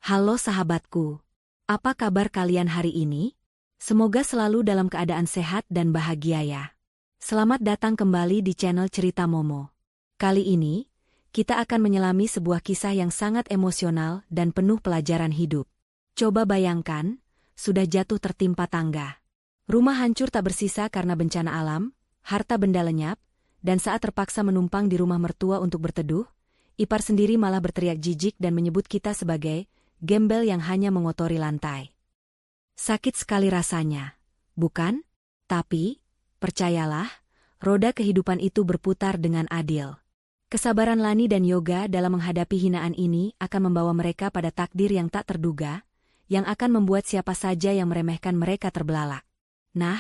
Halo sahabatku, apa kabar kalian hari ini? Semoga selalu dalam keadaan sehat dan bahagia ya. Selamat datang kembali di channel Cerita Momo. Kali ini, kita akan menyelami sebuah kisah yang sangat emosional dan penuh pelajaran hidup. Coba bayangkan, sudah jatuh tertimpa tangga. Rumah hancur tak bersisa karena bencana alam, harta benda lenyap, dan saat terpaksa menumpang di rumah mertua untuk berteduh, ipar sendiri malah berteriak jijik dan menyebut kita sebagai gembel yang hanya mengotori lantai. Sakit sekali rasanya, bukan? Tapi, percayalah, roda kehidupan itu berputar dengan adil. Kesabaran Lani dan Yoga dalam menghadapi hinaan ini akan membawa mereka pada takdir yang tak terduga, yang akan membuat siapa saja yang meremehkan mereka terbelalak. Nah,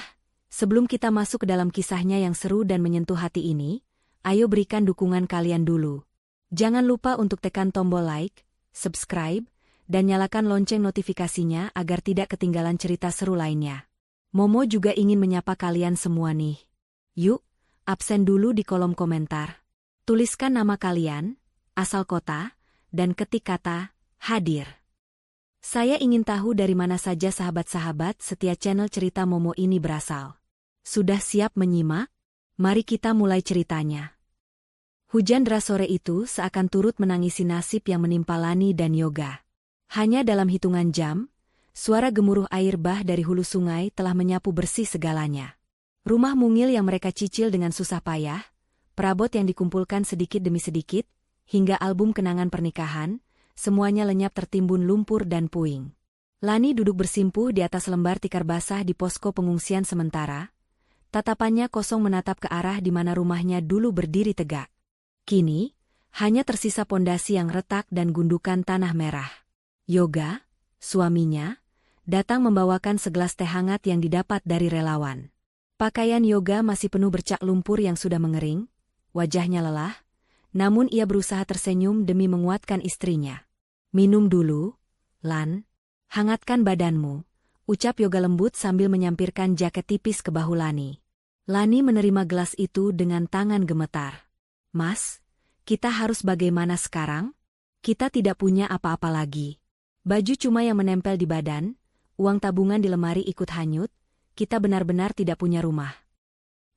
sebelum kita masuk ke dalam kisahnya yang seru dan menyentuh hati ini, ayo berikan dukungan kalian dulu. Jangan lupa untuk tekan tombol like, subscribe, dan nyalakan lonceng notifikasinya agar tidak ketinggalan cerita seru lainnya. Momo juga ingin menyapa kalian semua nih. Yuk, absen dulu di kolom komentar. Tuliskan nama kalian, asal kota, dan ketik kata hadir. Saya ingin tahu dari mana saja sahabat-sahabat setia channel Cerita Momo ini berasal. Sudah siap menyimak? Mari kita mulai ceritanya. Hujan deras sore itu seakan turut menangisi nasib yang menimpa Lani dan Yoga. Hanya dalam hitungan jam, suara gemuruh air bah dari hulu sungai telah menyapu bersih segalanya. Rumah mungil yang mereka cicil dengan susah payah, perabot yang dikumpulkan sedikit demi sedikit, hingga album kenangan pernikahan, semuanya lenyap tertimbun lumpur dan puing. Lani duduk bersimpuh di atas lembar tikar basah di posko pengungsian sementara, tatapannya kosong menatap ke arah di mana rumahnya dulu berdiri tegak. Kini, hanya tersisa pondasi yang retak dan gundukan tanah merah. Yoga, suaminya, datang membawakan segelas teh hangat yang didapat dari relawan. Pakaian Yoga masih penuh bercak lumpur yang sudah mengering, wajahnya lelah, namun ia berusaha tersenyum demi menguatkan istrinya. Minum dulu, Lan. Hangatkan badanmu, ucap Yoga lembut sambil menyampirkan jaket tipis ke bahu Lani. Lani menerima gelas itu dengan tangan gemetar. Mas, kita harus bagaimana sekarang? Kita tidak punya apa-apa lagi. Baju cuma yang menempel di badan, uang tabungan di lemari ikut hanyut, kita benar-benar tidak punya rumah.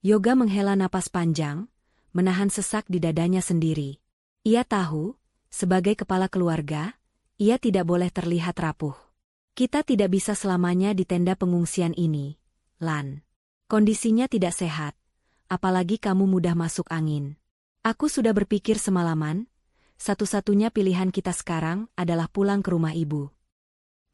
Yoga menghela napas panjang, menahan sesak di dadanya sendiri. Ia tahu, sebagai kepala keluarga, ia tidak boleh terlihat rapuh. Kita tidak bisa selamanya di tenda pengungsian ini, Lan. Kondisinya tidak sehat, apalagi kamu mudah masuk angin. Aku sudah berpikir semalaman, satu-satunya pilihan kita sekarang adalah pulang ke rumah ibu.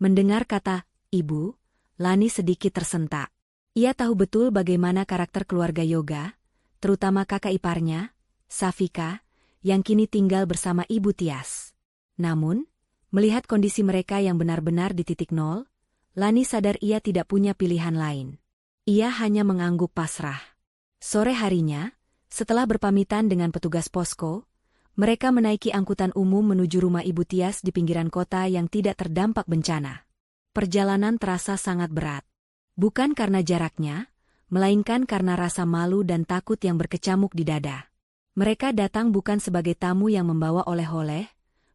Mendengar kata ibu, Lani sedikit tersentak. Ia tahu betul bagaimana karakter keluarga Yoga, terutama kakak iparnya, Safika, yang kini tinggal bersama ibu Tias. Namun, melihat kondisi mereka yang benar-benar di titik nol, Lani sadar ia tidak punya pilihan lain. Ia hanya mengangguk pasrah. Sore harinya, setelah berpamitan dengan petugas posko, mereka menaiki angkutan umum menuju rumah ibu Tias di pinggiran kota yang tidak terdampak bencana. Perjalanan terasa sangat berat. Bukan karena jaraknya, melainkan karena rasa malu dan takut yang berkecamuk di dada. Mereka datang bukan sebagai tamu yang membawa oleh-oleh,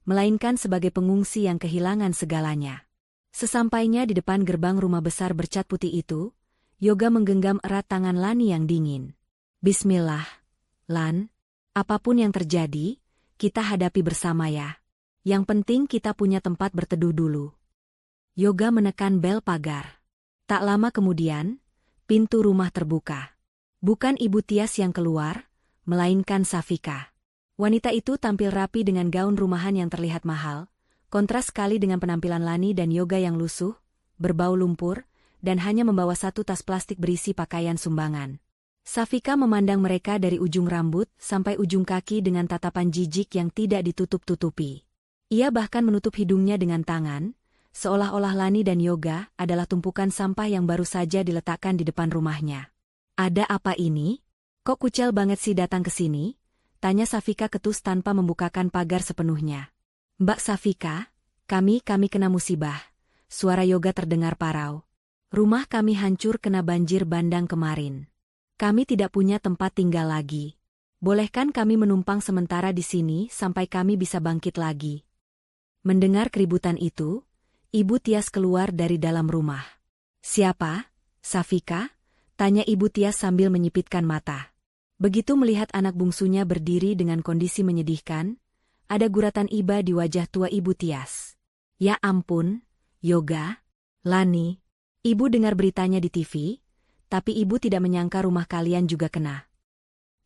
melainkan sebagai pengungsi yang kehilangan segalanya. Sesampainya di depan gerbang rumah besar bercat putih itu, Yoga menggenggam erat tangan Lani yang dingin. Bismillah, Lan, apapun yang terjadi, kita hadapi bersama ya. Yang penting kita punya tempat berteduh dulu. Yoga menekan bel pagar. Tak lama kemudian, pintu rumah terbuka. Bukan ibu Tias yang keluar, melainkan Safika. Wanita itu tampil rapi dengan gaun rumahan yang terlihat mahal, kontras sekali dengan penampilan Lani dan Yoga yang lusuh, berbau lumpur, dan hanya membawa satu tas plastik berisi pakaian sumbangan. Safika memandang mereka dari ujung rambut sampai ujung kaki dengan tatapan jijik yang tidak ditutup-tutupi. Ia bahkan menutup hidungnya dengan tangan, seolah-olah Lani dan Yoga adalah tumpukan sampah yang baru saja diletakkan di depan rumahnya. Ada apa ini? Kok kucel banget sih datang ke sini? Tanya Safika ketus tanpa membukakan pagar sepenuhnya. Mbak Safika, kami kena musibah. Suara Yoga terdengar parau. Rumah kami hancur kena banjir bandang kemarin. Kami tidak punya tempat tinggal lagi. Bolehkan kami menumpang sementara di sini sampai kami bisa bangkit lagi? Mendengar keributan itu, Ibu Tias keluar dari dalam rumah. "Siapa, Safika?" tanya Ibu Tias sambil menyipitkan mata. Begitu melihat anak bungsunya berdiri dengan kondisi menyedihkan, ada guratan iba di wajah tua Ibu Tias. "Ya ampun, Yoga, Lani." Ibu dengar beritanya di TV, tapi ibu tidak menyangka rumah kalian juga kena.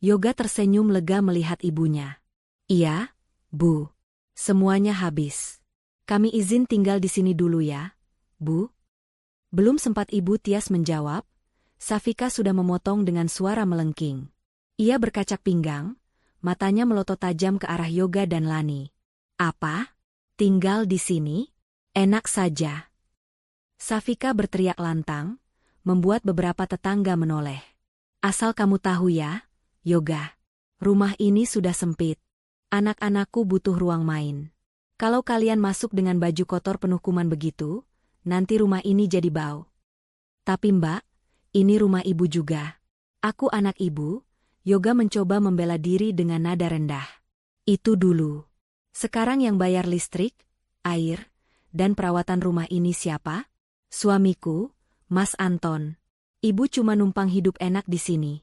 Yoga tersenyum lega melihat ibunya. "Iya, Bu. Semuanya habis. Kami izin tinggal di sini dulu ya, Bu." Belum sempat Ibu Tias menjawab, Safika sudah memotong dengan suara melengking. Ia berkacak pinggang, matanya melotot tajam ke arah Yoga dan Lani. "Apa? Tinggal di sini? Enak saja." Safika berteriak lantang, membuat beberapa tetangga menoleh. "Asal kamu tahu ya, Yoga. Rumah ini sudah sempit. Anak-anakku butuh ruang main. Kalau kalian masuk dengan baju kotor penuh kuman begitu, nanti rumah ini jadi bau. Tapi Mbak, ini rumah ibu juga. Aku anak ibu." Yoga mencoba membela diri dengan nada rendah. "Itu dulu. Sekarang yang bayar listrik, air, dan perawatan rumah ini siapa? Suamiku, Mas Anton. Ibu cuma numpang hidup enak di sini."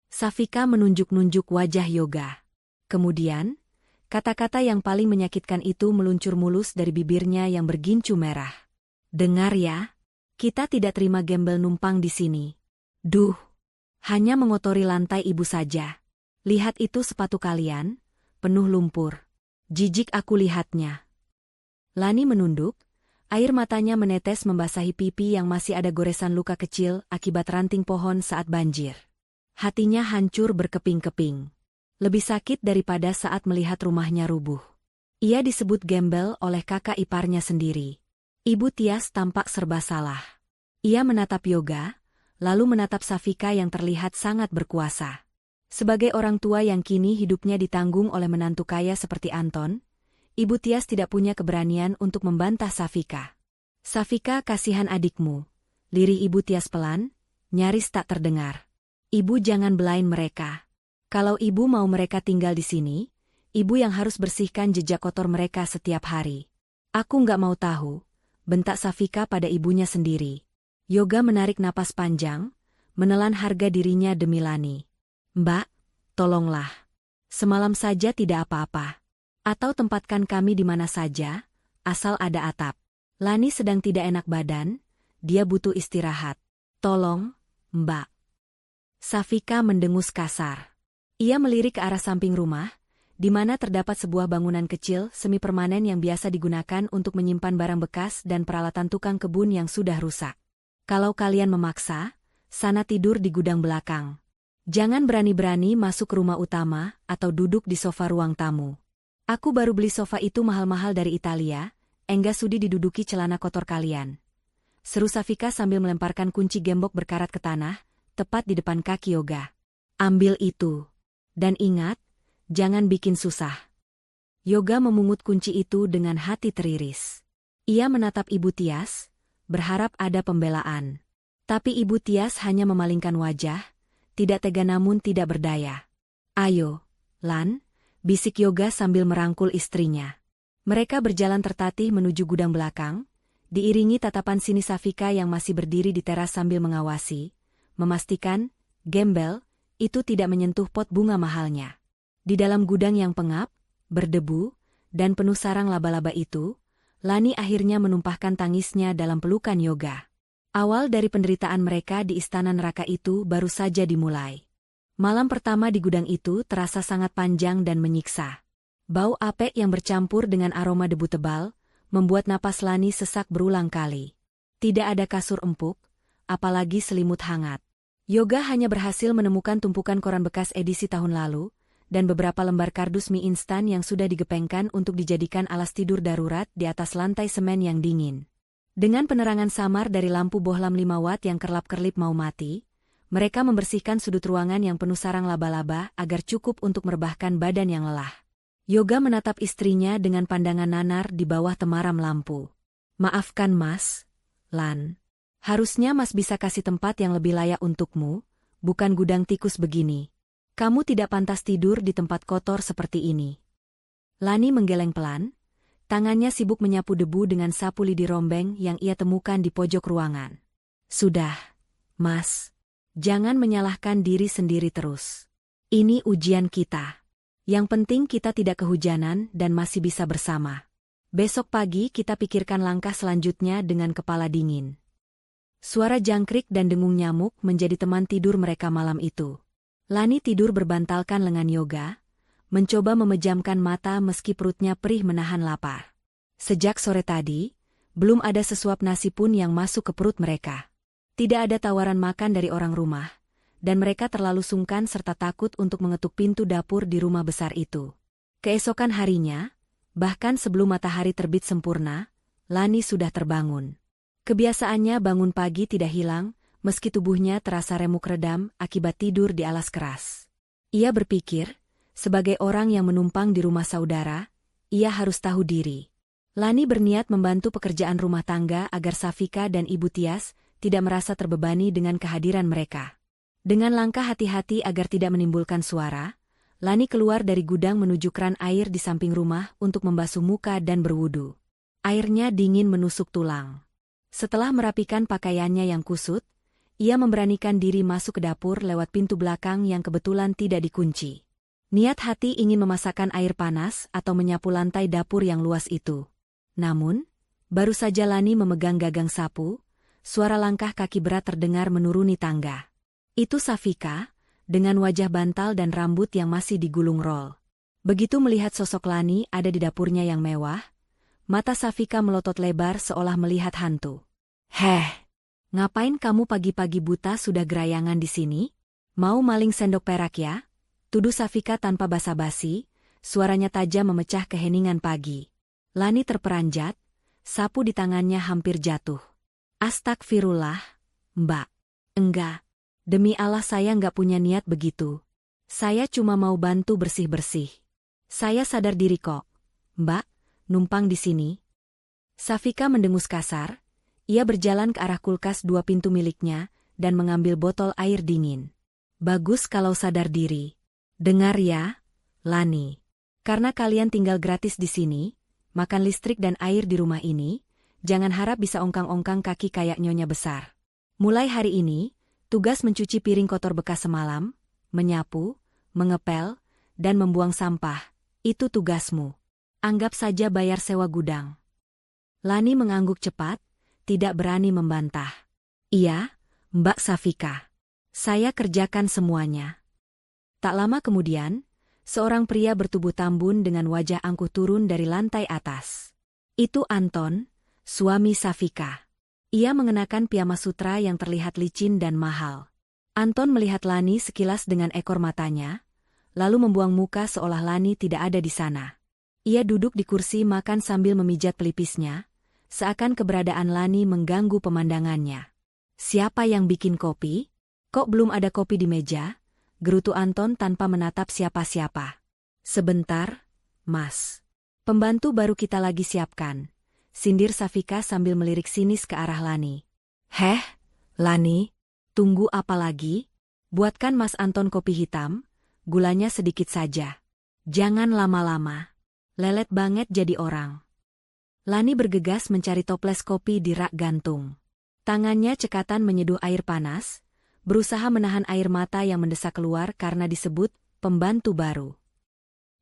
Safika menunjuk-nunjuk wajah Yoga. Kemudian, kata-kata yang paling menyakitkan itu meluncur mulus dari bibirnya yang bergincu merah. "Dengar ya, kita tidak terima gembel numpang di sini. Duh, hanya mengotori lantai ibu saja. Lihat itu sepatu kalian, penuh lumpur. Jijik aku lihatnya." Lani menunduk, air matanya menetes membasahi pipi yang masih ada goresan luka kecil akibat ranting pohon saat banjir. Hatinya hancur berkeping-keping. Lebih sakit daripada saat melihat rumahnya rubuh. Ia disebut gembel oleh kakak iparnya sendiri. Ibu Tias tampak serba salah. Ia menatap Yoga, lalu menatap Safika yang terlihat sangat berkuasa. Sebagai orang tua yang kini hidupnya ditanggung oleh menantu kaya seperti Anton, Ibu Tias tidak punya keberanian untuk membantah Safika. "Safika, kasihan adikmu," lirih Ibu Tias pelan, nyaris tak terdengar. "Ibu jangan belain mereka. Kalau ibu mau mereka tinggal di sini, ibu yang harus bersihkan jejak kotor mereka setiap hari." "Aku nggak mau tahu," bentak Safika pada ibunya sendiri. Yoga menarik napas panjang, menelan harga dirinya demi Lani. "Mbak, tolonglah. Semalam saja tidak apa-apa. Atau tempatkan kami di mana saja, asal ada atap. Lani sedang tidak enak badan, dia butuh istirahat. Tolong, Mbak." Safika mendengus kasar. Ia melirik ke arah samping rumah, di mana terdapat sebuah bangunan kecil semi-permanen yang biasa digunakan untuk menyimpan barang bekas dan peralatan tukang kebun yang sudah rusak. "Kalau kalian memaksa, sana tidur di gudang belakang. Jangan berani-berani masuk ke rumah utama atau duduk di sofa ruang tamu. Aku baru beli sofa itu mahal-mahal dari Italia, enggak sudi diduduki celana kotor kalian." Seru Safika sambil melemparkan kunci gembok berkarat ke tanah, tepat di depan kaki Yoga. "Ambil itu. Dan ingat, jangan bikin susah." Yoga memungut kunci itu dengan hati teriris. Ia menatap Ibu Tias, berharap ada pembelaan. Tapi Ibu Tias hanya memalingkan wajah, tidak tega namun tidak berdaya. "Ayo, Lan," bisik Yoga sambil merangkul istrinya. Mereka berjalan tertatih menuju gudang belakang, diiringi tatapan Sini Safika yang masih berdiri di teras sambil mengawasi, memastikan, gembel, itu tidak menyentuh pot bunga mahalnya. Di dalam gudang yang pengap, berdebu, dan penuh sarang laba-laba itu, Lani akhirnya menumpahkan tangisnya dalam pelukan Yoga. Awal dari penderitaan mereka di istana neraka itu baru saja dimulai. Malam pertama di gudang itu terasa sangat panjang dan menyiksa. Bau apek yang bercampur dengan aroma debu tebal, membuat napas Lani sesak berulang kali. Tidak ada kasur empuk, apalagi selimut hangat. Yoga hanya berhasil menemukan tumpukan koran bekas edisi tahun lalu, dan beberapa lembar kardus mie instan yang sudah digepengkan untuk dijadikan alas tidur darurat di atas lantai semen yang dingin. Dengan penerangan samar dari lampu bohlam 5 watt yang kerlap-kerlip mau mati, mereka membersihkan sudut ruangan yang penuh sarang laba-laba agar cukup untuk merebahkan badan yang lelah. Yoga menatap istrinya dengan pandangan nanar di bawah temaram lampu. "Maafkan Mas, Lan. Harusnya Mas bisa kasih tempat yang lebih layak untukmu, bukan gudang tikus begini. Kamu tidak pantas tidur di tempat kotor seperti ini." Lani menggeleng pelan, Tangannya sibuk menyapu debu dengan sapu lidi rombeng yang ia temukan di pojok ruangan. Sudah, Mas. Jangan menyalahkan diri sendiri terus. Ini ujian kita. Yang penting kita tidak kehujanan dan masih bisa bersama. Besok pagi kita pikirkan langkah selanjutnya dengan kepala dingin. Suara jangkrik dan dengung nyamuk menjadi teman tidur mereka malam itu. Lani tidur berbantalkan lengan Yoga, mencoba memejamkan mata meski perutnya perih menahan lapar. Sejak sore tadi, belum ada sesuap nasi pun yang masuk ke perut mereka. Tidak ada tawaran makan dari orang rumah, dan mereka terlalu sungkan serta takut untuk mengetuk pintu dapur di rumah besar itu. Keesokan harinya, bahkan sebelum matahari terbit sempurna, Lani sudah terbangun. Kebiasaannya bangun pagi tidak hilang, meski tubuhnya terasa remuk redam akibat tidur di alas keras. Ia berpikir, sebagai orang yang menumpang di rumah saudara, ia harus tahu diri. Lani berniat membantu pekerjaan rumah tangga agar Safika dan Ibu Tias tidak merasa terbebani dengan kehadiran mereka. Dengan langkah hati-hati agar tidak menimbulkan suara, Lani keluar dari gudang menuju kran air di samping rumah untuk membasuh muka dan berwudu. Airnya dingin menusuk tulang. Setelah merapikan pakaiannya yang kusut, ia memberanikan diri masuk ke dapur lewat pintu belakang yang kebetulan tidak dikunci. Niat hati ingin memasakkan air panas atau menyapu lantai dapur yang luas itu. Namun, baru saja Lani memegang gagang sapu, suara langkah kaki berat terdengar menuruni tangga. Itu Safika, dengan wajah bantal dan rambut yang masih digulung roll. Begitu melihat sosok Lani ada di dapurnya yang mewah, mata Safika melotot lebar seolah melihat hantu. "Heh, ngapain kamu pagi-pagi buta sudah gerayangan di sini? Mau maling sendok perak ya?" Tuduh Safika tanpa basa-basi, suaranya tajam memecah keheningan pagi. Lani terperanjat, sapu di tangannya hampir jatuh. "Astagfirullah, Mbak. Enggak. Demi Allah saya nggak punya niat begitu. Saya cuma mau bantu bersih-bersih. Saya sadar diri kok. Mbak, numpang di sini." Safika mendengus kasar. Ia berjalan ke arah kulkas 2 pintu miliknya dan mengambil botol air dingin. "Bagus kalau sadar diri. Dengar ya, Lani. Karena kalian tinggal gratis di sini, makan listrik dan air di rumah ini, jangan harap bisa ongkang-ongkang kaki kayak nyonya besar. Mulai hari ini, tugas mencuci piring kotor bekas semalam, menyapu, mengepel, dan membuang sampah, itu tugasmu. Anggap saja bayar sewa gudang." Lani mengangguk cepat, tidak berani membantah. "Iya, Mbak Safika. Saya kerjakan semuanya." Tak lama kemudian, seorang pria bertubuh tambun dengan wajah angkuh turun dari lantai atas. Itu Anton, suami Safika. Ia mengenakan piyama sutra yang terlihat licin dan mahal. Anton melihat Lani sekilas dengan ekor matanya, lalu membuang muka seolah Lani tidak ada di sana. Ia duduk di kursi makan sambil memijat pelipisnya, seakan keberadaan Lani mengganggu pemandangannya. "Siapa yang bikin kopi? Kok belum ada kopi di meja?" gerutu Anton tanpa menatap siapa-siapa. "Sebentar, Mas. Pembantu baru kita lagi siapkan," sindir Safika sambil melirik sinis ke arah Lani. "Heh, Lani, tunggu apa lagi? Buatkan Mas Anton kopi hitam, gulanya sedikit saja. Jangan lama-lama. Lelet banget jadi orang." Lani bergegas mencari toples kopi di rak gantung. Tangannya cekatan menyeduh air panas, berusaha menahan air mata yang mendesak keluar karena disebut pembantu baru.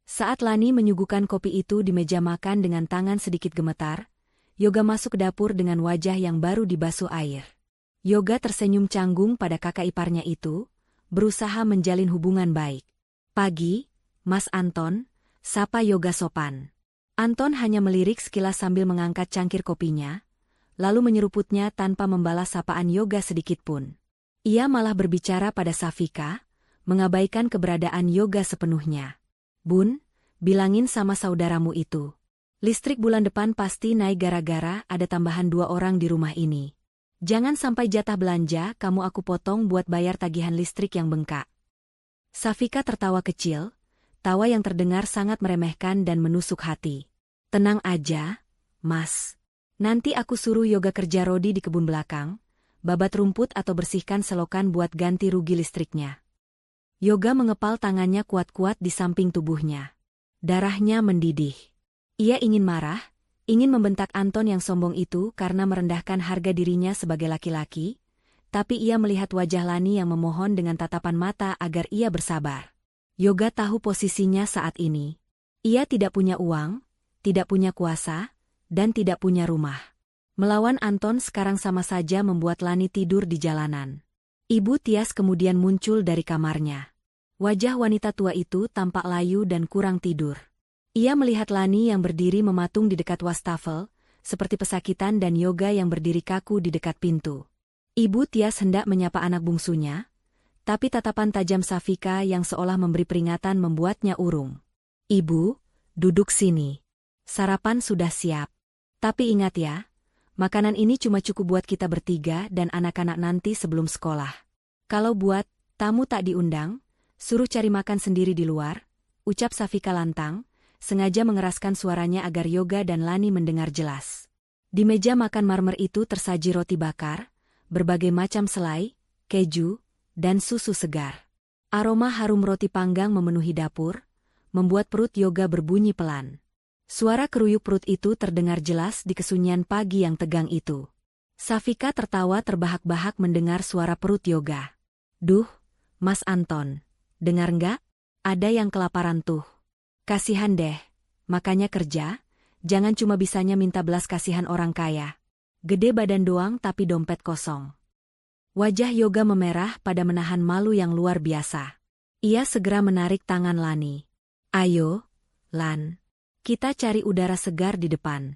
Saat Lani menyuguhkan kopi itu di meja makan dengan tangan sedikit gemetar, Yoga masuk ke dapur dengan wajah yang baru dibasuh air. Yoga tersenyum canggung pada kakak iparnya itu, berusaha menjalin hubungan baik. "Pagi, Mas Anton," sapa Yoga sopan. Anton hanya melirik sekilas sambil mengangkat cangkir kopinya, lalu menyeruputnya tanpa membalas sapaan Yoga sedikitpun. Ia malah berbicara pada Safika, mengabaikan keberadaan Yoga sepenuhnya. "Bun, bilangin sama saudaramu itu. Listrik bulan depan pasti naik gara-gara ada tambahan 2 orang di rumah ini. Jangan sampai jatah belanja kamu aku potong buat bayar tagihan listrik yang bengkak." Safika tertawa kecil, tawa yang terdengar sangat meremehkan dan menusuk hati. "Tenang aja, Mas. Nanti aku suruh Yoga kerja rodi di kebun belakang, babat rumput atau bersihkan selokan buat ganti rugi listriknya." Yoga mengepal tangannya kuat-kuat di samping tubuhnya. Darahnya mendidih. Ia ingin marah, Ingin membentak Anton yang sombong itu karena merendahkan harga dirinya sebagai laki-laki, tapi ia melihat wajah Lani yang memohon dengan tatapan mata agar ia bersabar. Yoga tahu posisinya saat ini. Ia tidak punya uang, tidak punya kuasa, dan tidak punya rumah. Melawan Anton sekarang sama saja membuat Lani tidur di jalanan. Ibu Tias kemudian muncul dari kamarnya. Wajah wanita tua itu tampak layu dan kurang tidur. Ia melihat Lani yang berdiri mematung di dekat wastafel, seperti pesakitan, dan Yoga yang berdiri kaku di dekat pintu. Ibu Tias hendak menyapa anak bungsunya, tapi tatapan tajam Safika yang seolah memberi peringatan membuatnya urung. "Ibu, duduk sini. Sarapan sudah siap. Tapi ingat ya, makanan ini cuma cukup buat kita bertiga dan anak-anak nanti sebelum sekolah. Kalau buat tamu tak diundang, suruh cari makan sendiri di luar," ucap Safika lantang, sengaja mengeraskan suaranya agar Yoga dan Lani mendengar jelas. Di meja makan marmer itu tersaji roti bakar, berbagai macam selai, keju, dan susu segar. Aroma harum roti panggang memenuhi dapur, membuat perut Yoga berbunyi pelan. Suara keruyuk perut itu terdengar jelas di kesunyian pagi yang tegang itu. Safika tertawa terbahak-bahak mendengar suara perut Yoga. "Duh, Mas Anton, dengar nggak? Ada yang kelaparan tuh. Kasihan deh, makanya kerja, jangan cuma bisanya minta belas kasihan orang kaya. Gede badan doang tapi dompet kosong." Wajah Yoga memerah pada menahan malu yang luar biasa. Ia segera menarik tangan Lani. "Ayo, Lan. Kita cari udara segar di depan."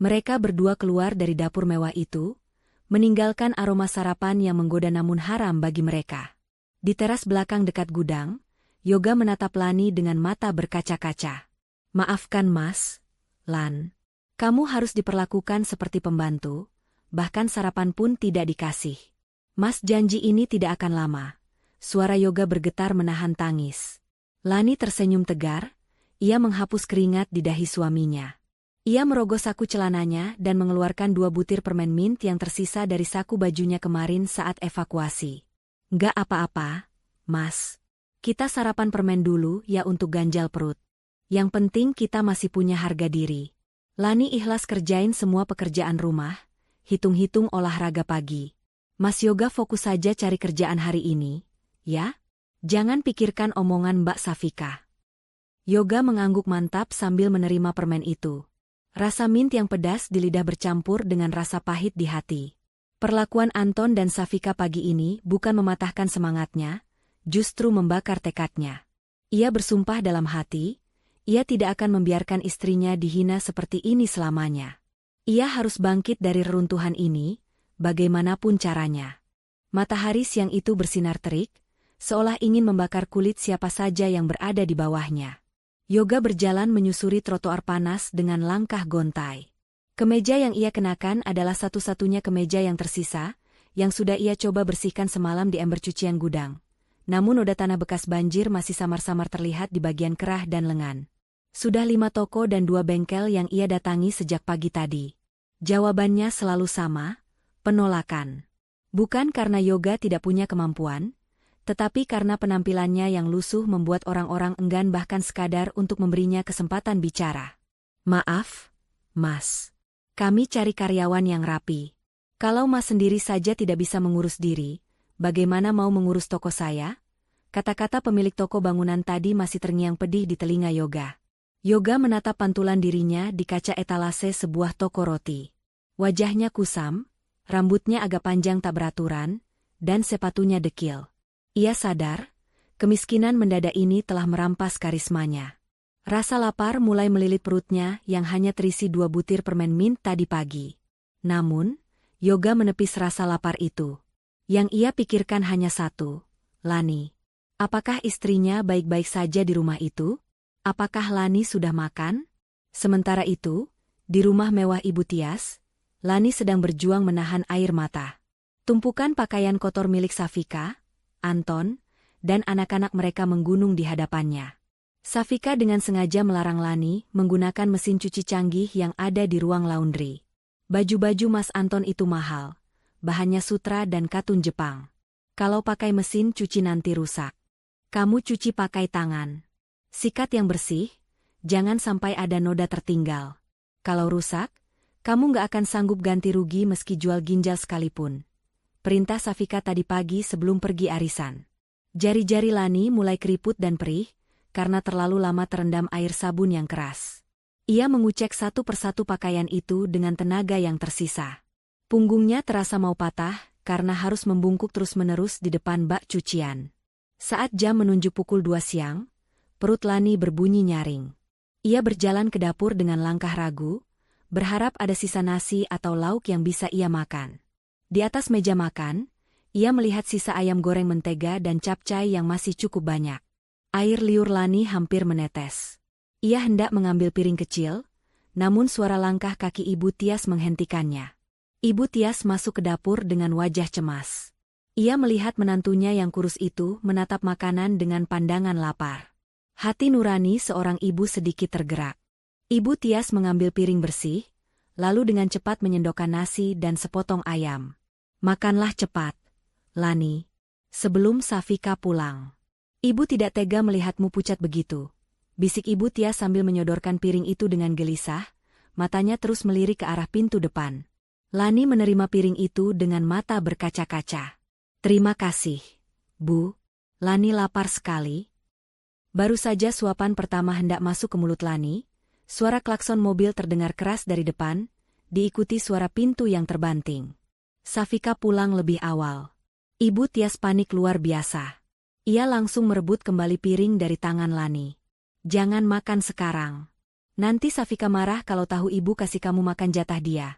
Mereka berdua keluar dari dapur mewah itu, meninggalkan aroma sarapan yang menggoda namun haram bagi mereka. Di teras belakang dekat gudang, Yoga menatap Lani dengan mata berkaca-kaca. "Maafkan Mas, Lan. Kamu harus diperlakukan seperti pembantu, bahkan sarapan pun tidak dikasih." "Mas janji ini tidak akan lama." Suara Yoga bergetar menahan tangis. Lani tersenyum tegar, ia menghapus keringat di dahi suaminya. Ia merogoh saku celananya dan mengeluarkan 2 butir permen mint yang tersisa dari saku bajunya kemarin saat evakuasi. "Nggak apa-apa, Mas. Kita sarapan permen dulu ya untuk ganjal perut. Yang penting kita masih punya harga diri." Lani ikhlas kerjain semua pekerjaan rumah, hitung-hitung olahraga pagi. "Mas Yoga fokus saja cari kerjaan hari ini, ya? Jangan pikirkan omongan Mbak Safika." Yoga mengangguk mantap sambil menerima permen itu. Rasa mint yang pedas di lidah bercampur dengan rasa pahit di hati. Perlakuan Anton dan Safika pagi ini bukan mematahkan semangatnya, justru membakar tekadnya. Ia bersumpah dalam hati, ia tidak akan membiarkan istrinya dihina seperti ini selamanya. Ia harus bangkit dari reruntuhan ini, bagaimanapun caranya. Matahari siang itu bersinar terik, seolah ingin membakar kulit siapa saja yang berada di bawahnya. Yoga berjalan menyusuri trotoar panas dengan langkah gontai. Kemeja yang ia kenakan adalah satu-satunya kemeja yang tersisa, yang sudah ia coba bersihkan semalam di ember cucian gudang. Namun noda tanah bekas banjir masih samar-samar terlihat di bagian kerah dan lengan. Sudah 5 toko dan 2 bengkel yang ia datangi sejak pagi tadi. Jawabannya selalu sama, penolakan. Bukan karena Yoga tidak punya kemampuan, tetapi karena penampilannya yang lusuh membuat orang-orang enggan bahkan sekadar untuk memberinya kesempatan bicara. "Maaf, Mas. Kami cari karyawan yang rapi. Kalau Mas sendiri saja tidak bisa mengurus diri, bagaimana mau mengurus toko saya?" Kata-kata pemilik toko bangunan tadi masih terngiang pedih di telinga Yoga. Yoga menatap pantulan dirinya di kaca etalase sebuah toko roti. Wajahnya kusam, rambutnya agak panjang tak beraturan, dan sepatunya dekil. Ia sadar, kemiskinan mendadak ini telah merampas karismanya. Rasa lapar mulai melilit perutnya yang hanya terisi 2 butir permen mint tadi pagi. Namun, Yoga menepis rasa lapar itu. Yang ia pikirkan hanya satu, Lani. Apakah istrinya baik-baik saja di rumah itu? Apakah Lani sudah makan? Sementara itu, di rumah mewah Ibu Tias, Lani sedang berjuang menahan air mata. Tumpukan pakaian kotor milik Safika, Anton, dan anak-anak mereka menggunung di hadapannya. Safika dengan sengaja melarang Lani menggunakan mesin cuci canggih yang ada di ruang laundry. Baju-baju Mas Anton itu mahal, bahannya sutra dan katun Jepang. Kalau pakai mesin cuci nanti rusak. Kamu cuci pakai tangan. Sikat yang bersih, jangan sampai ada noda tertinggal. Kalau rusak, kamu nggak akan sanggup ganti rugi meski jual ginjal sekalipun. Perintah Safika tadi pagi sebelum pergi arisan. Jari-jari Lani mulai keriput dan perih, karena terlalu lama terendam air sabun yang keras. Ia mengucek satu persatu pakaian itu dengan tenaga yang tersisa. Punggungnya terasa mau patah, karena harus membungkuk terus-menerus di depan bak cucian. Saat jam menunjuk pukul 2 siang, perut Lani berbunyi nyaring. Ia berjalan ke dapur dengan langkah ragu, berharap ada sisa nasi atau lauk yang bisa ia makan. Di atas meja makan, ia melihat sisa ayam goreng mentega dan capcay yang masih cukup banyak. Air liur Lani hampir menetes. Ia hendak mengambil piring kecil, namun suara langkah kaki Ibu Tias menghentikannya. Ibu Tias masuk ke dapur dengan wajah cemas. Ia melihat menantunya yang kurus itu menatap makanan dengan pandangan lapar. Hati nurani seorang ibu sedikit tergerak. Ibu Tias mengambil piring bersih, lalu dengan cepat menyendokkan nasi dan sepotong ayam. Makanlah cepat, Lani, sebelum Safika pulang. Ibu tidak tega melihatmu pucat begitu, bisik Ibu Tias sambil menyodorkan piring itu dengan gelisah, matanya terus melirik ke arah pintu depan. Lani menerima piring itu dengan mata berkaca-kaca. Terima kasih, Bu. Lani lapar sekali. Baru saja suapan pertama hendak masuk ke mulut Lani, suara klakson mobil terdengar keras dari depan, diikuti suara pintu yang terbanting. Safika pulang lebih awal. Ibu Tias panik luar biasa. Ia langsung merebut kembali piring dari tangan Lani. Jangan makan sekarang. Nanti Safika marah kalau tahu ibu kasih kamu makan jatah dia.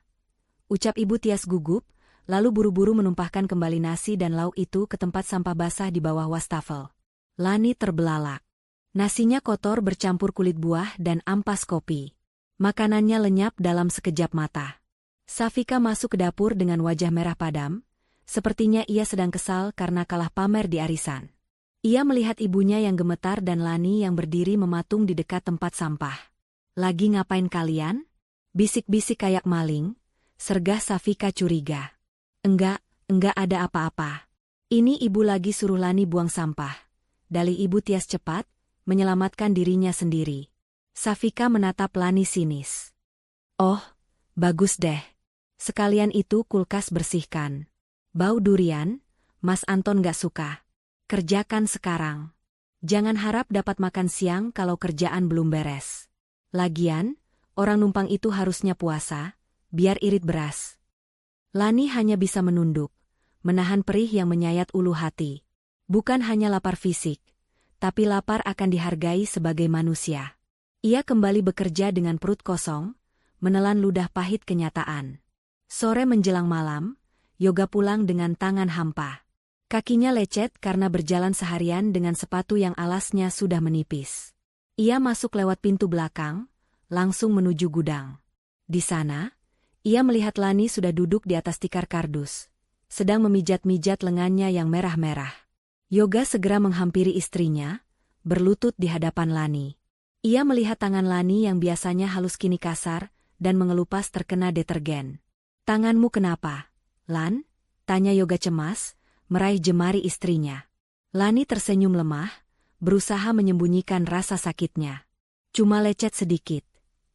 Ucap Ibu Tias gugup, lalu buru-buru menumpahkan kembali nasi dan lauk itu ke tempat sampah basah di bawah wastafel. Lani terbelalak. Nasinya kotor bercampur kulit buah dan ampas kopi. Makanannya lenyap dalam sekejap mata. Safika masuk ke dapur dengan wajah merah padam, sepertinya ia sedang kesal karena kalah pamer di arisan. Ia melihat ibunya yang gemetar dan Lani yang berdiri mematung di dekat tempat sampah. Lagi ngapain kalian? Bisik-bisik kayak maling, sergah Safika curiga. Enggak ada apa-apa. Ini ibu lagi suruh Lani buang sampah. Dalih Ibu Tias cepat, menyelamatkan dirinya sendiri. Safika menatap Lani sinis. Oh, bagus deh. Sekalian itu kulkas bersihkan. Bau durian, Mas Anton gak suka. Kerjakan sekarang. Jangan harap dapat makan siang kalau kerjaan belum beres. Lagian, orang numpang itu harusnya puasa, biar irit beras. Lani hanya bisa menunduk, menahan perih yang menyayat ulu hati. Bukan hanya lapar fisik, tapi lapar akan dihargai sebagai manusia. Ia kembali bekerja dengan perut kosong, menelan ludah pahit kenyataan. Sore menjelang malam, Yoga pulang dengan tangan hampa. Kakinya lecet karena berjalan seharian dengan sepatu yang alasnya sudah menipis. Ia masuk lewat pintu belakang, langsung menuju gudang. Di sana, ia melihat Lani sudah duduk di atas tikar kardus, sedang memijat-mijat lengannya yang merah-merah. Yoga segera menghampiri istrinya, berlutut di hadapan Lani. Ia melihat tangan Lani yang biasanya halus kini kasar, dan mengelupas terkena detergen. Tanganmu kenapa, Lan? Tanya Yoga cemas, meraih jemari istrinya. Lani tersenyum lemah, berusaha menyembunyikan rasa sakitnya. Cuma lecet sedikit,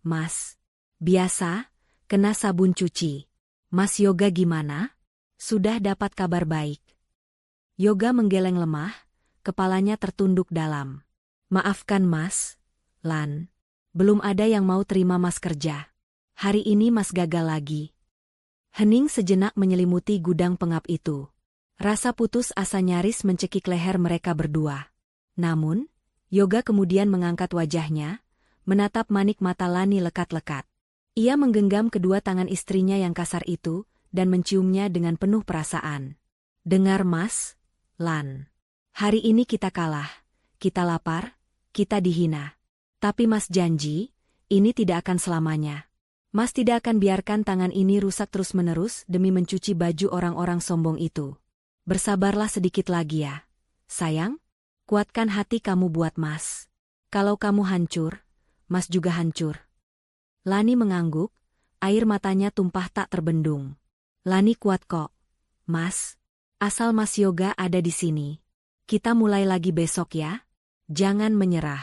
Mas. Biasa, kena sabun cuci. Mas Yoga gimana? Sudah dapat kabar baik. Yoga menggeleng lemah, kepalanya tertunduk dalam. Maafkan Mas, Lan. Belum ada yang mau terima Mas kerja. Hari ini Mas gagal lagi. Hening sejenak menyelimuti gudang pengap itu. Rasa putus asa nyaris mencekik leher mereka berdua. Namun, Yoga kemudian mengangkat wajahnya, menatap manik mata Lani lekat-lekat. Ia menggenggam kedua tangan istrinya yang kasar itu, dan menciumnya dengan penuh perasaan. Dengar Mas, Lan. Hari ini kita kalah, kita lapar, kita dihina. Tapi Mas janji, ini tidak akan selamanya. Mas tidak akan biarkan tangan ini rusak terus-menerus demi mencuci baju orang-orang sombong itu. Bersabarlah sedikit lagi ya, sayang. Kuatkan hati kamu buat Mas. Kalau kamu hancur, Mas juga hancur. Lani mengangguk, air matanya tumpah tak terbendung. Lani kuat kok, Mas. Asal Mas Yoga ada di sini. Kita mulai lagi besok ya. Jangan menyerah.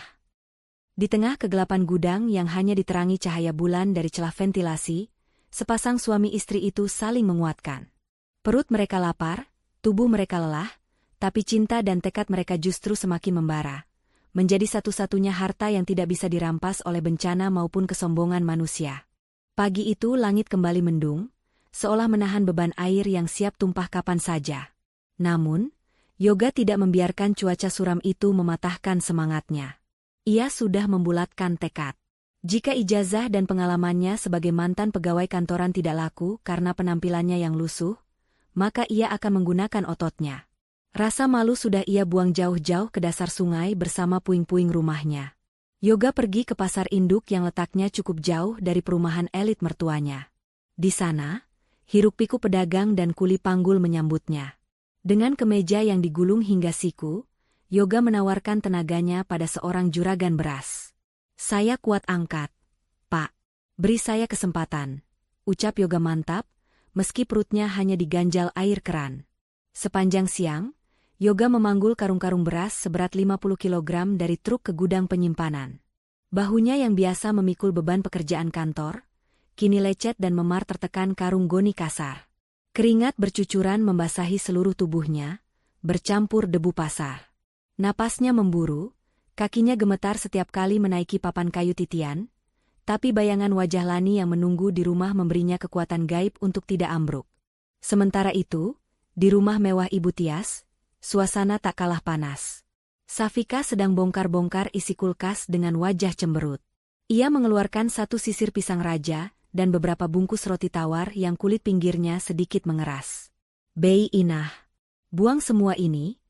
Di tengah kegelapan gudang yang hanya diterangi cahaya bulan dari celah ventilasi, sepasang suami istri itu saling menguatkan. Perut mereka lapar, tubuh mereka lelah, tapi cinta dan tekad mereka justru semakin membara, menjadi satu-satunya harta yang tidak bisa dirampas oleh bencana maupun kesombongan manusia. Pagi itu langit kembali mendung, seolah menahan beban air yang siap tumpah kapan saja. Namun, Yoga tidak membiarkan cuaca suram itu mematahkan semangatnya. Ia sudah membulatkan tekad. Jika ijazah dan pengalamannya sebagai mantan pegawai kantoran tidak laku karena penampilannya yang lusuh, maka ia akan menggunakan ototnya. Rasa malu sudah ia buang jauh-jauh ke dasar sungai bersama puing-puing rumahnya. Yoga pergi ke pasar induk yang letaknya cukup jauh dari perumahan elit mertuanya. Di sana, hiruk-pikuk pedagang dan kuli panggul menyambutnya. Dengan kemeja yang digulung hingga siku, Yoga menawarkan tenaganya pada seorang juragan beras. "Saya kuat angkat, Pak. Beri saya kesempatan," ucap Yoga mantap, meski perutnya hanya diganjal air keran. Sepanjang siang, Yoga memanggul karung-karung beras seberat 50 kilogram dari truk ke gudang penyimpanan. Bahunya yang biasa memikul beban pekerjaan kantor, kini lecet dan memar tertekan karung goni kasar. Keringat bercucuran membasahi seluruh tubuhnya, bercampur debu pasar. Napasnya memburu, kakinya gemetar setiap kali menaiki papan kayu titian, tapi bayangan wajah Lani yang menunggu di rumah memberinya kekuatan gaib untuk tidak ambruk. Sementara itu, di rumah mewah Ibu Tias, suasana tak kalah panas. Safika sedang bongkar-bongkar isi kulkas dengan wajah cemberut. Ia mengeluarkan satu sisir pisang raja dan beberapa bungkus roti tawar yang kulit pinggirnya sedikit mengeras. "Bei Inah, buang semua ini,"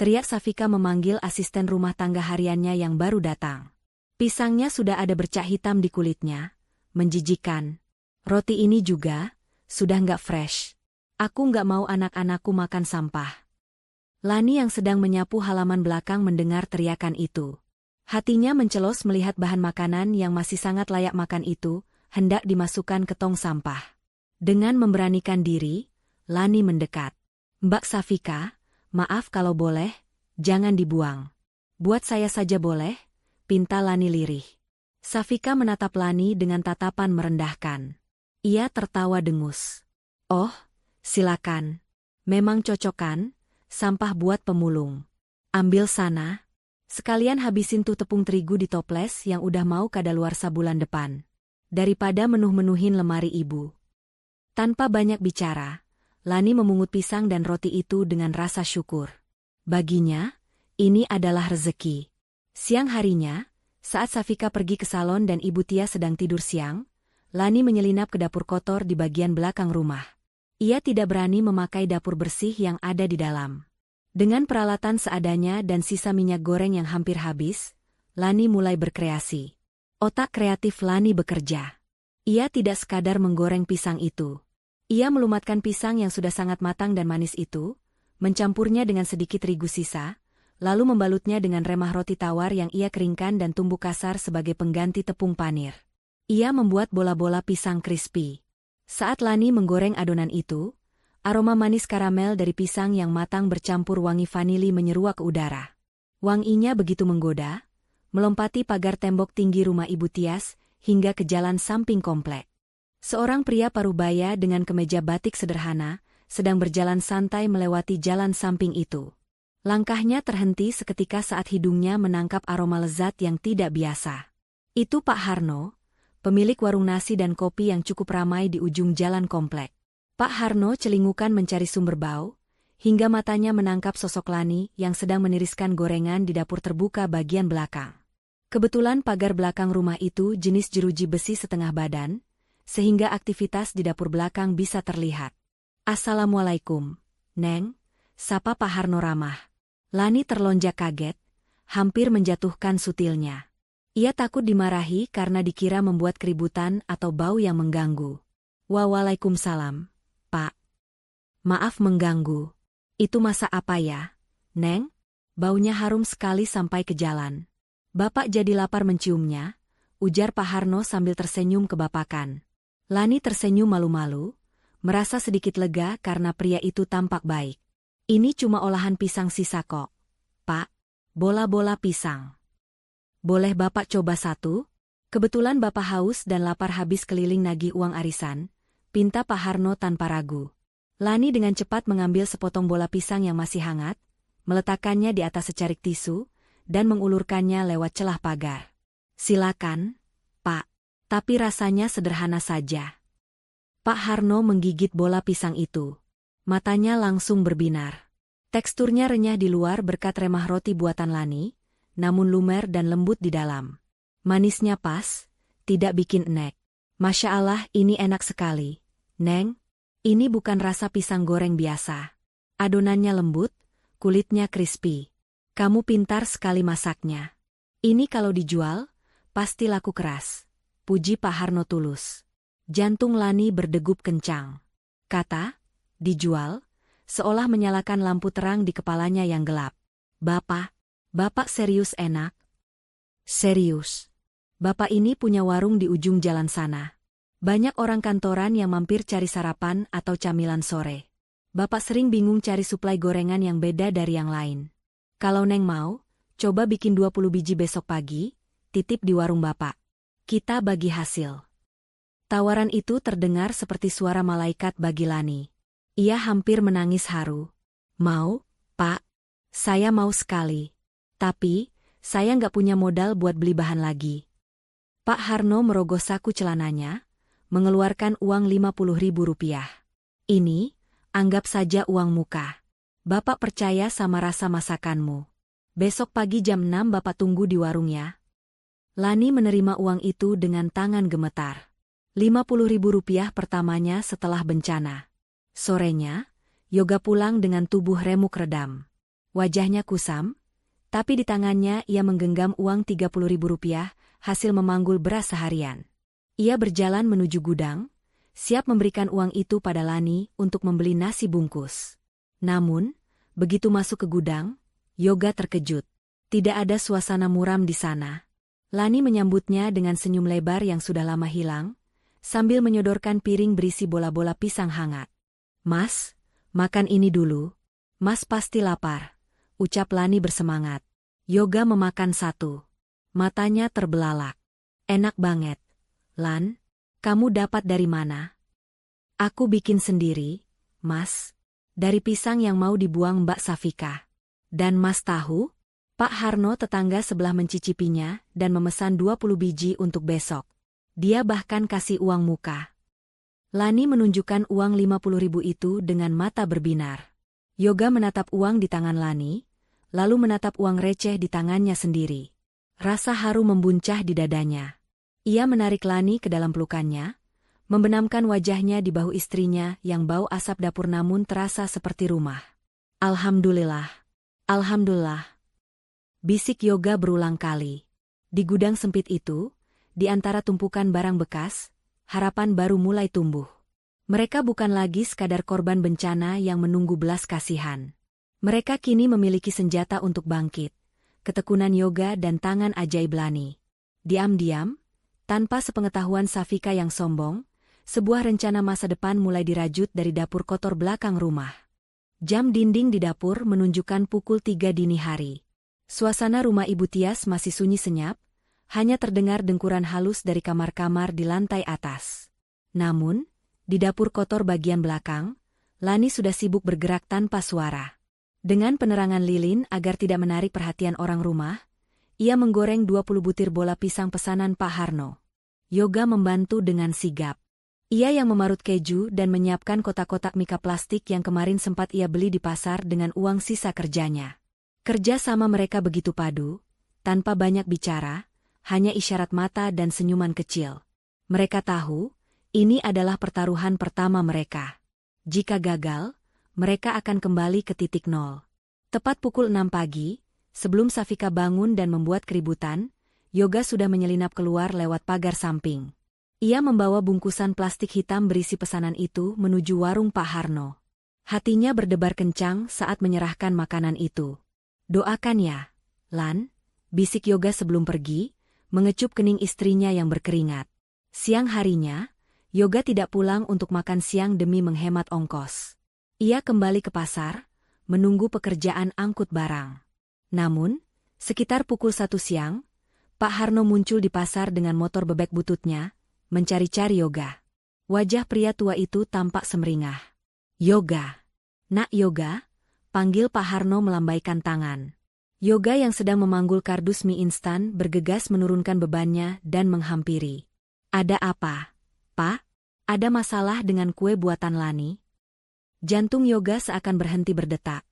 teriak Safika memanggil asisten rumah tangga hariannya yang baru datang. Pisangnya sudah ada bercak hitam di kulitnya, menjijikan. "Roti ini juga, sudah nggak fresh. Aku nggak mau anak-anakku makan sampah." Lani yang sedang menyapu halaman belakang mendengar teriakan itu. Hatinya mencelos melihat bahan makanan yang masih sangat layak makan itu, hendak dimasukkan ke tong sampah. Dengan memberanikan diri, Lani mendekat. "Mbak Safika, maaf kalau boleh, jangan dibuang. Buat saya saja boleh?" pinta Lani lirih. Safika menatap Lani dengan tatapan merendahkan. Ia tertawa dengus. "Oh, silakan. Memang cocok kan, sampah buat pemulung. Ambil sana. Sekalian habisin tuh tepung terigu di toples yang udah mau kadaluarsa bulan depan. Daripada menuh-menuhin lemari ibu." Tanpa banyak bicara, Lani memungut pisang dan roti itu dengan rasa syukur. Baginya, ini adalah rezeki. Siang harinya, saat Safika pergi ke salon dan Ibu Tia sedang tidur siang, Lani menyelinap ke dapur kotor di bagian belakang rumah. Ia tidak berani memakai dapur bersih yang ada di dalam. Dengan peralatan seadanya dan sisa minyak goreng yang hampir habis, Lani mulai berkreasi. Otak kreatif Lani bekerja. Ia tidak sekadar menggoreng pisang itu. Ia melumatkan pisang yang sudah sangat matang dan manis itu, mencampurnya dengan sedikit terigu sisa, lalu membalutnya dengan remah roti tawar yang ia keringkan dan tumbuk kasar sebagai pengganti tepung panir. Ia membuat bola-bola pisang crispy. Saat Lani menggoreng adonan itu, aroma manis karamel dari pisang yang matang bercampur wangi vanili menyeruak ke udara. Wanginya begitu menggoda, melompati pagar tembok tinggi rumah Ibu Tias hingga ke jalan samping komplek. Seorang pria parubaya dengan kemeja batik sederhana sedang berjalan santai melewati jalan samping itu. Langkahnya terhenti seketika saat hidungnya menangkap aroma lezat yang tidak biasa. Itu Pak Harno, pemilik warung nasi dan kopi yang cukup ramai di ujung jalan komplek. Pak Harno celingukan mencari sumber bau, hingga matanya menangkap sosok Lani yang sedang meniriskan gorengan di dapur terbuka bagian belakang. Kebetulan pagar belakang rumah itu jenis jeruji besi setengah badan, sehingga aktivitas di dapur belakang bisa terlihat. "Assalamualaikum, Neng," sapa Pak Harno ramah. Lani terlonjak kaget, hampir menjatuhkan sutilnya. Ia takut dimarahi karena dikira membuat keributan atau bau yang mengganggu. "Waalaikumsalam, Pak. Maaf mengganggu. Itu masak apa ya, Neng? Baunya harum sekali sampai ke jalan." "Bapak jadi lapar menciumnya," ujar Pak Harno sambil tersenyum kebapakan. Lani tersenyum malu-malu, merasa sedikit lega karena pria itu tampak baik. "Ini cuma olahan pisang sisa kok, Pak. Bola-bola pisang." Boleh Bapak coba satu? Kebetulan Bapak haus dan lapar habis keliling nagih uang arisan, pinta Pak Harno tanpa ragu. Lani dengan cepat mengambil sepotong bola pisang yang masih hangat, meletakkannya di atas secarik tisu, dan mengulurkannya lewat celah pagar. Silakan, Pak. Tapi rasanya sederhana saja. Pak Harno menggigit bola pisang itu. Matanya langsung berbinar. Teksturnya renyah di luar berkat remah roti buatan Lani, namun lumer dan lembut di dalam. Manisnya pas, tidak bikin enek. Masya Allah, ini enak sekali. Neng, ini bukan rasa pisang goreng biasa. Adonannya lembut, kulitnya crispy. Kamu pintar sekali masaknya. Ini kalau dijual, pasti laku keras. Puji Pak Harno tulus. Jantung Lani berdegup kencang. Kata, dijual, seolah menyalakan lampu terang di kepalanya yang gelap. Bapak serius enak? Serius. Bapak ini punya warung di ujung jalan sana. Banyak orang kantoran yang mampir cari sarapan atau camilan sore. Bapak sering bingung cari suplai gorengan yang beda dari yang lain. Kalau Neng mau, coba bikin 20 biji besok pagi, titip di warung Bapak. Kita bagi hasil. Tawaran itu terdengar seperti suara malaikat bagi Lani. Ia hampir menangis haru. Mau, Pak? Saya mau sekali. Tapi, saya nggak punya modal buat beli bahan lagi. Pak Harno merogoh saku celananya, mengeluarkan uang Rp50.000. Ini, anggap saja uang muka. Bapak percaya sama rasa masakanmu. Besok pagi jam 6 Bapak tunggu di warung ya. Lani menerima uang itu dengan tangan gemetar. Rp50.000 pertamanya setelah bencana. Sorenya, Yoga pulang dengan tubuh remuk redam. Wajahnya kusam, tapi di tangannya ia menggenggam uang Rp30.000 hasil memanggul beras seharian. Ia berjalan menuju gudang, siap memberikan uang itu pada Lani untuk membeli nasi bungkus. Namun, begitu masuk ke gudang, Yoga terkejut. Tidak ada suasana muram di sana. Lani menyambutnya dengan senyum lebar yang sudah lama hilang, sambil menyodorkan piring berisi bola-bola pisang hangat. Mas, makan ini dulu. Mas pasti lapar, ucap Lani bersemangat. Yoga memakan satu. Matanya terbelalak. Enak banget. Lan, kamu dapat dari mana? Aku bikin sendiri, Mas. Dari pisang yang mau dibuang Mbak Safika. Dan Mas tahu? Pak Harno tetangga sebelah mencicipinya dan memesan 20 biji untuk besok. Dia bahkan kasih uang muka. Lani menunjukkan uang Rp50.000 itu dengan mata berbinar. Yoga menatap uang di tangan Lani, lalu menatap uang receh di tangannya sendiri. Rasa haru membuncah di dadanya. Ia menarik Lani ke dalam pelukannya, membenamkan wajahnya di bahu istrinya yang bau asap dapur namun terasa seperti rumah. Alhamdulillah. Alhamdulillah. Bisik Yoga berulang kali. Di gudang sempit itu, di antara tumpukan barang bekas, harapan baru mulai tumbuh. Mereka bukan lagi sekadar korban bencana yang menunggu belas kasihan. Mereka kini memiliki senjata untuk bangkit, ketekunan Yoga dan tangan ajaib Lani. Diam-diam, tanpa sepengetahuan Safika yang sombong, sebuah rencana masa depan mulai dirajut dari dapur kotor belakang rumah. Jam dinding di dapur menunjukkan pukul 3 dini hari. Suasana rumah Ibu Tias masih sunyi senyap, hanya terdengar dengkuran halus dari kamar-kamar di lantai atas. Namun, di dapur kotor bagian belakang, Lani sudah sibuk bergerak tanpa suara. Dengan penerangan lilin agar tidak menarik perhatian orang rumah, ia menggoreng 20 butir bola pisang pesanan Pak Harno. Yoga membantu dengan sigap. Ia yang memarut keju dan menyiapkan kotak-kotak mika plastik yang kemarin sempat ia beli di pasar dengan uang sisa kerjanya. Kerja sama mereka begitu padu, tanpa banyak bicara, hanya isyarat mata dan senyuman kecil. Mereka tahu, ini adalah pertaruhan pertama mereka. Jika gagal, mereka akan kembali ke titik nol. Tepat pukul 6 pagi, sebelum Safika bangun dan membuat keributan, Yoga sudah menyelinap keluar lewat pagar samping. Ia membawa bungkusan plastik hitam berisi pesanan itu menuju warung Pak Harno. Hatinya berdebar kencang saat menyerahkan makanan itu. Doakan ya, Lan, bisik Yoga sebelum pergi, mengecup kening istrinya yang berkeringat. Siang harinya, Yoga tidak pulang untuk makan siang demi menghemat ongkos. Ia kembali ke pasar, menunggu pekerjaan angkut barang. Namun, sekitar pukul 1 siang, Pak Harno muncul di pasar dengan motor bebek bututnya, mencari-cari Yoga. Wajah pria tua itu tampak semeringah. Yoga. Nak Yoga, panggil Pak Harno melambaikan tangan. Yoga yang sedang memanggul kardus mie instan bergegas menurunkan bebannya dan menghampiri. Ada apa, Pak? Ada masalah dengan kue buatan Lani? Jantung Yoga seakan berhenti berdetak.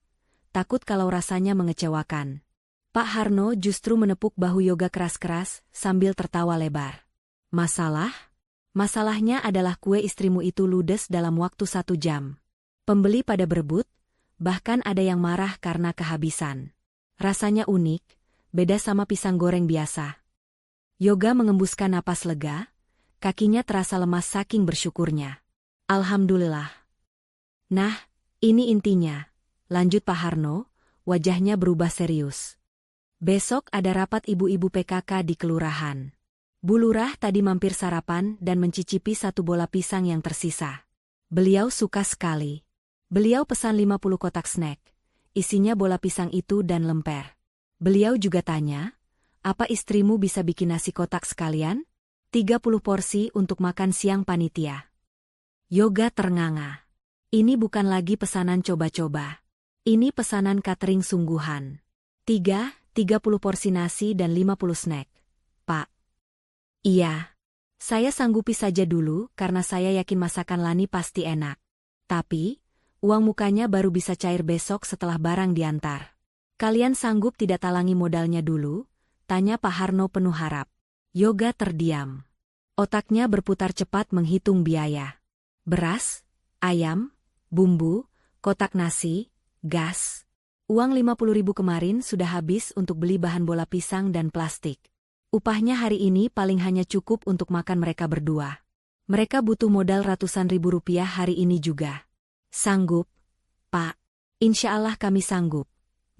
Takut kalau rasanya mengecewakan. Pak Harno justru menepuk bahu Yoga keras-keras sambil tertawa lebar. Masalah? Masalahnya adalah kue istrimu itu ludes dalam waktu 1 jam. Pembeli pada berebut, bahkan ada yang marah karena kehabisan. Rasanya unik, beda sama pisang goreng biasa. Yoga mengembuskan napas lega, kakinya terasa lemas saking bersyukurnya. Alhamdulillah. Nah, ini intinya, lanjut Pak Harno, wajahnya berubah serius. Besok ada rapat ibu-ibu PKK di kelurahan. Bu Lurah tadi mampir sarapan dan mencicipi 1 bola pisang yang tersisa. Beliau suka sekali. Beliau pesan 50 kotak snack. Isinya bola pisang itu dan lemper. Beliau juga tanya, apa istrimu bisa bikin nasi kotak sekalian? 30 porsi untuk makan siang panitia. Yoga ternganga. Ini bukan lagi pesanan coba-coba. Ini pesanan catering sungguhan. 30 porsi nasi dan 50 snack. Pak. Iya. Saya sanggupi saja dulu karena saya yakin masakan Lani pasti enak. Tapi, uang mukanya baru bisa cair besok setelah barang diantar. Kalian sanggup tidak talangi modalnya dulu? Tanya Pak Harno penuh harap. Yoga terdiam. Otaknya berputar cepat menghitung biaya. Beras, ayam, bumbu, kotak nasi, gas. Uang 50.000 kemarin sudah habis untuk beli bahan bola pisang dan plastik. Upahnya hari ini paling hanya cukup untuk makan mereka berdua. Mereka butuh modal ratusan ribu rupiah hari ini juga. Sanggup, Pak. Insya Allah kami sanggup.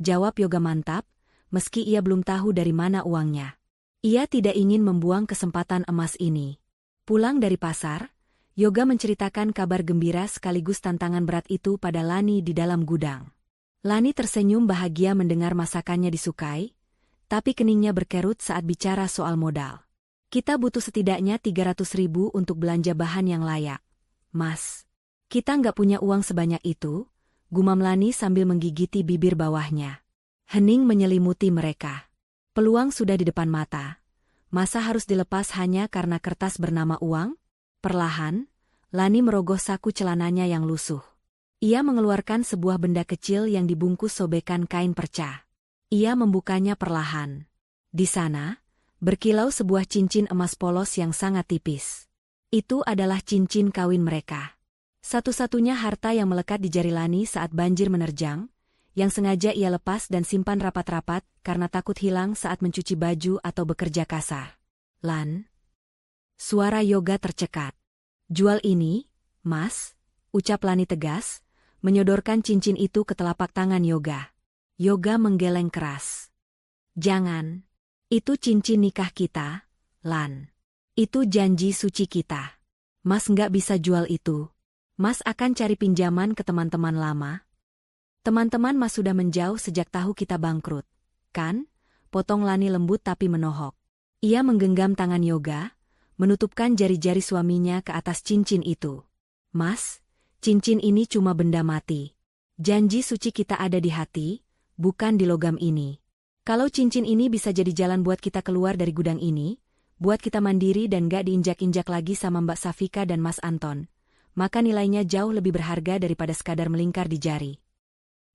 Jawab Yoga mantap, meski ia belum tahu dari mana uangnya. Ia tidak ingin membuang kesempatan emas ini. Pulang dari pasar, Yoga menceritakan kabar gembira sekaligus tantangan berat itu pada Lani di dalam gudang. Lani tersenyum bahagia mendengar masakannya disukai, tapi keningnya berkerut saat bicara soal modal. Kita butuh setidaknya 300.000 untuk belanja bahan yang layak. Mas, kita nggak punya uang sebanyak itu, gumam Lani sambil menggigiti bibir bawahnya. Hening menyelimuti mereka. Peluang sudah di depan mata. Masa harus dilepas hanya karena kertas bernama uang? Perlahan, Lani merogoh saku celananya yang lusuh. Ia mengeluarkan sebuah benda kecil yang dibungkus sobekan kain perca. Ia membukanya perlahan. Di sana, berkilau sebuah cincin emas polos yang sangat tipis. Itu adalah cincin kawin mereka. Satu-satunya harta yang melekat di jari Lani saat banjir menerjang, yang sengaja ia lepas dan simpan rapat-rapat karena takut hilang saat mencuci baju atau bekerja kasar. Lan. Suara Yoga tercekat. Jual ini, Mas, ucap Lani tegas, menyodorkan cincin itu ke telapak tangan Yoga. Yoga menggeleng keras. Jangan. Itu cincin nikah kita, Lan. Itu janji suci kita. Mas nggak bisa jual itu. Mas akan cari pinjaman ke teman-teman lama. Teman-teman Mas sudah menjauh sejak tahu kita bangkrut. Kan? Potong Lani lembut tapi menohok. Ia menggenggam tangan Yoga, menutupkan jari-jari suaminya ke atas cincin itu. Mas, cincin ini cuma benda mati. Janji suci kita ada di hati, bukan di logam ini. Kalau cincin ini bisa jadi jalan buat kita keluar dari gudang ini, buat kita mandiri dan gak diinjak-injak lagi sama Mbak Safika dan Mas Anton, maka nilainya jauh lebih berharga daripada sekadar melingkar di jari.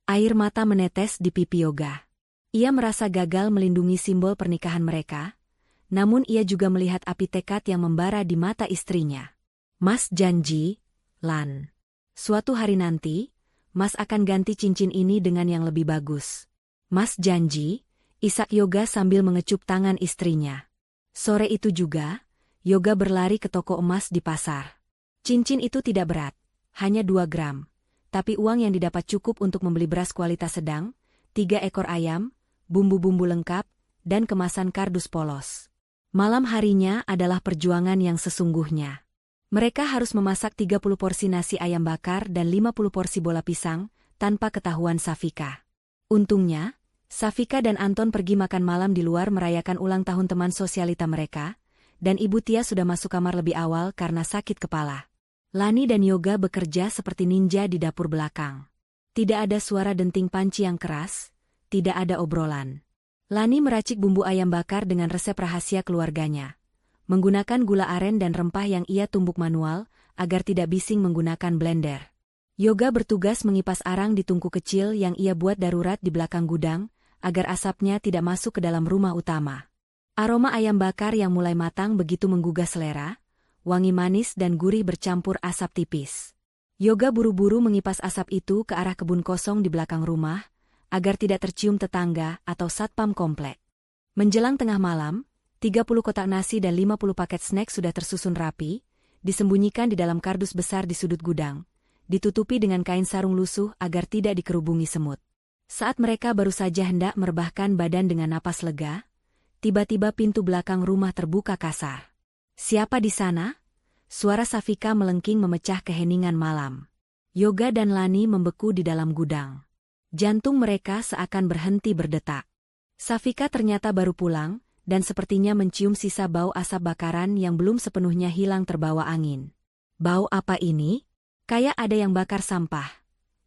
Air mata menetes di pipi Yoga. Ia merasa gagal melindungi simbol pernikahan mereka, namun ia juga melihat api tekad yang membara di mata istrinya. Mas janji, Lan. Suatu hari nanti, Mas akan ganti cincin ini dengan yang lebih bagus. Mas janji, isak Yoga sambil mengecup tangan istrinya. Sore itu juga, Yoga berlari ke toko emas di pasar. Cincin itu tidak berat, hanya 2 gram. Tapi uang yang didapat cukup untuk membeli beras kualitas sedang, 3 ekor ayam, bumbu-bumbu lengkap, dan kemasan kardus polos. Malam harinya adalah perjuangan yang sesungguhnya. Mereka harus memasak 30 porsi nasi ayam bakar dan 50 porsi bola pisang, tanpa ketahuan Safika. Untungnya, Safika dan Anton pergi makan malam di luar merayakan ulang tahun teman sosialita mereka, dan Ibu Tia sudah masuk kamar lebih awal karena sakit kepala. Lani dan Yoga bekerja seperti ninja di dapur belakang. Tidak ada suara denting panci yang keras, tidak ada obrolan. Lani meracik bumbu ayam bakar dengan resep rahasia keluarganya. Menggunakan gula aren dan rempah yang ia tumbuk manual, agar tidak bising menggunakan blender. Yoga bertugas mengipas arang di tungku kecil yang ia buat darurat di belakang gudang, agar asapnya tidak masuk ke dalam rumah utama. Aroma ayam bakar yang mulai matang begitu menggugah selera, wangi manis dan gurih bercampur asap tipis. Yoga buru-buru mengipas asap itu ke arah kebun kosong di belakang rumah, agar tidak tercium tetangga atau satpam komplek. Menjelang tengah malam, 30 kotak nasi dan 50 paket snack sudah tersusun rapi, disembunyikan di dalam kardus besar di sudut gudang, ditutupi dengan kain sarung lusuh agar tidak dikerubungi semut. Saat mereka baru saja hendak merebahkan badan dengan napas lega, tiba-tiba pintu belakang rumah terbuka kasar. "Siapa di sana?" Suara Safika melengking memecah keheningan malam. Yoga dan Lani membeku di dalam gudang. Jantung mereka seakan berhenti berdetak. Safika ternyata baru pulang, dan sepertinya mencium sisa bau asap bakaran yang belum sepenuhnya hilang terbawa angin. "Bau apa ini? Kayak ada yang bakar sampah,"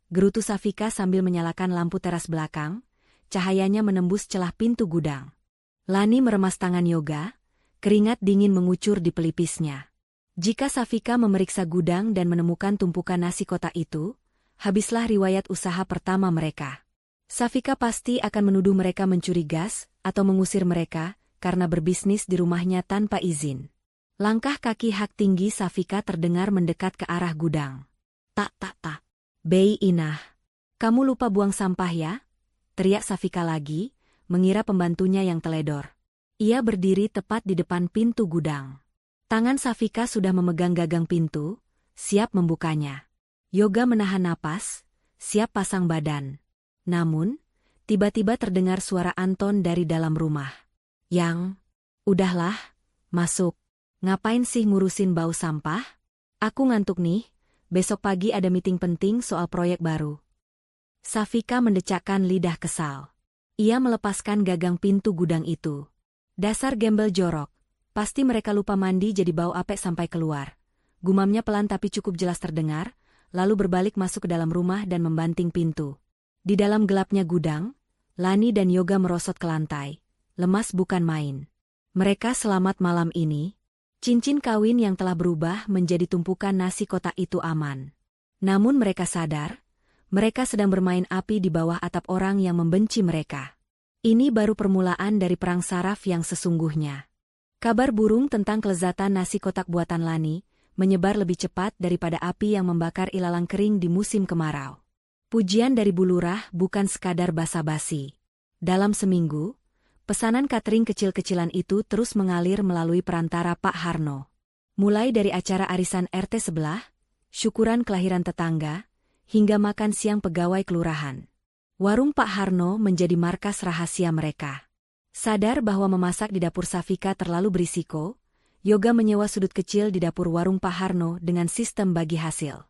gerutu Safika sambil menyalakan lampu teras belakang, cahayanya menembus celah pintu gudang. Lani meremas tangan Yoga, keringat dingin mengucur di pelipisnya. Jika Safika memeriksa gudang dan menemukan tumpukan nasi kotak itu, habislah riwayat usaha pertama mereka. Safika pasti akan menuduh mereka mencuri gas atau mengusir mereka karena berbisnis di rumahnya tanpa izin. Langkah kaki hak tinggi Safika terdengar mendekat ke arah gudang. "Tak. Bei Inah, kamu lupa buang sampah ya?" teriak Safika lagi, mengira pembantunya yang teledor. Ia berdiri tepat di depan pintu gudang. Tangan Safika sudah memegang gagang pintu, siap membukanya. Yoga menahan napas, siap pasang badan. Namun, tiba-tiba terdengar suara Anton dari dalam rumah. Udahlah, masuk. Ngapain sih ngurusin bau sampah? Aku ngantuk nih, besok pagi ada meeting penting soal proyek baru." Safika mendecakkan lidah kesal. Ia melepaskan gagang pintu gudang itu. "Dasar gembel jorok, pasti mereka lupa mandi jadi bau apek sampai keluar." Gumamnya pelan tapi cukup jelas terdengar, lalu berbalik masuk ke dalam rumah dan membanting pintu. Di dalam gelapnya gudang, Lani dan Yoga merosot ke lantai, lemas bukan main. Mereka selamat malam ini. Cincin kawin yang telah berubah menjadi tumpukan nasi kotak itu aman. Namun mereka sadar, mereka sedang bermain api di bawah atap orang yang membenci mereka. Ini baru permulaan dari perang saraf yang sesungguhnya. Kabar burung tentang kelezatan nasi kotak buatan Lani menyebar lebih cepat daripada api yang membakar ilalang kering di musim kemarau. Pujian dari Bu Lurah bukan sekadar basa-basi. Dalam seminggu, pesanan catering kecil-kecilan itu terus mengalir melalui perantara Pak Harno. Mulai dari acara arisan RT sebelah, syukuran kelahiran tetangga, hingga makan siang pegawai kelurahan. Warung Pak Harno menjadi markas rahasia mereka. Sadar bahwa memasak di dapur Safika terlalu berisiko, Yoga menyewa sudut kecil di dapur warung Pak Harno dengan sistem bagi hasil.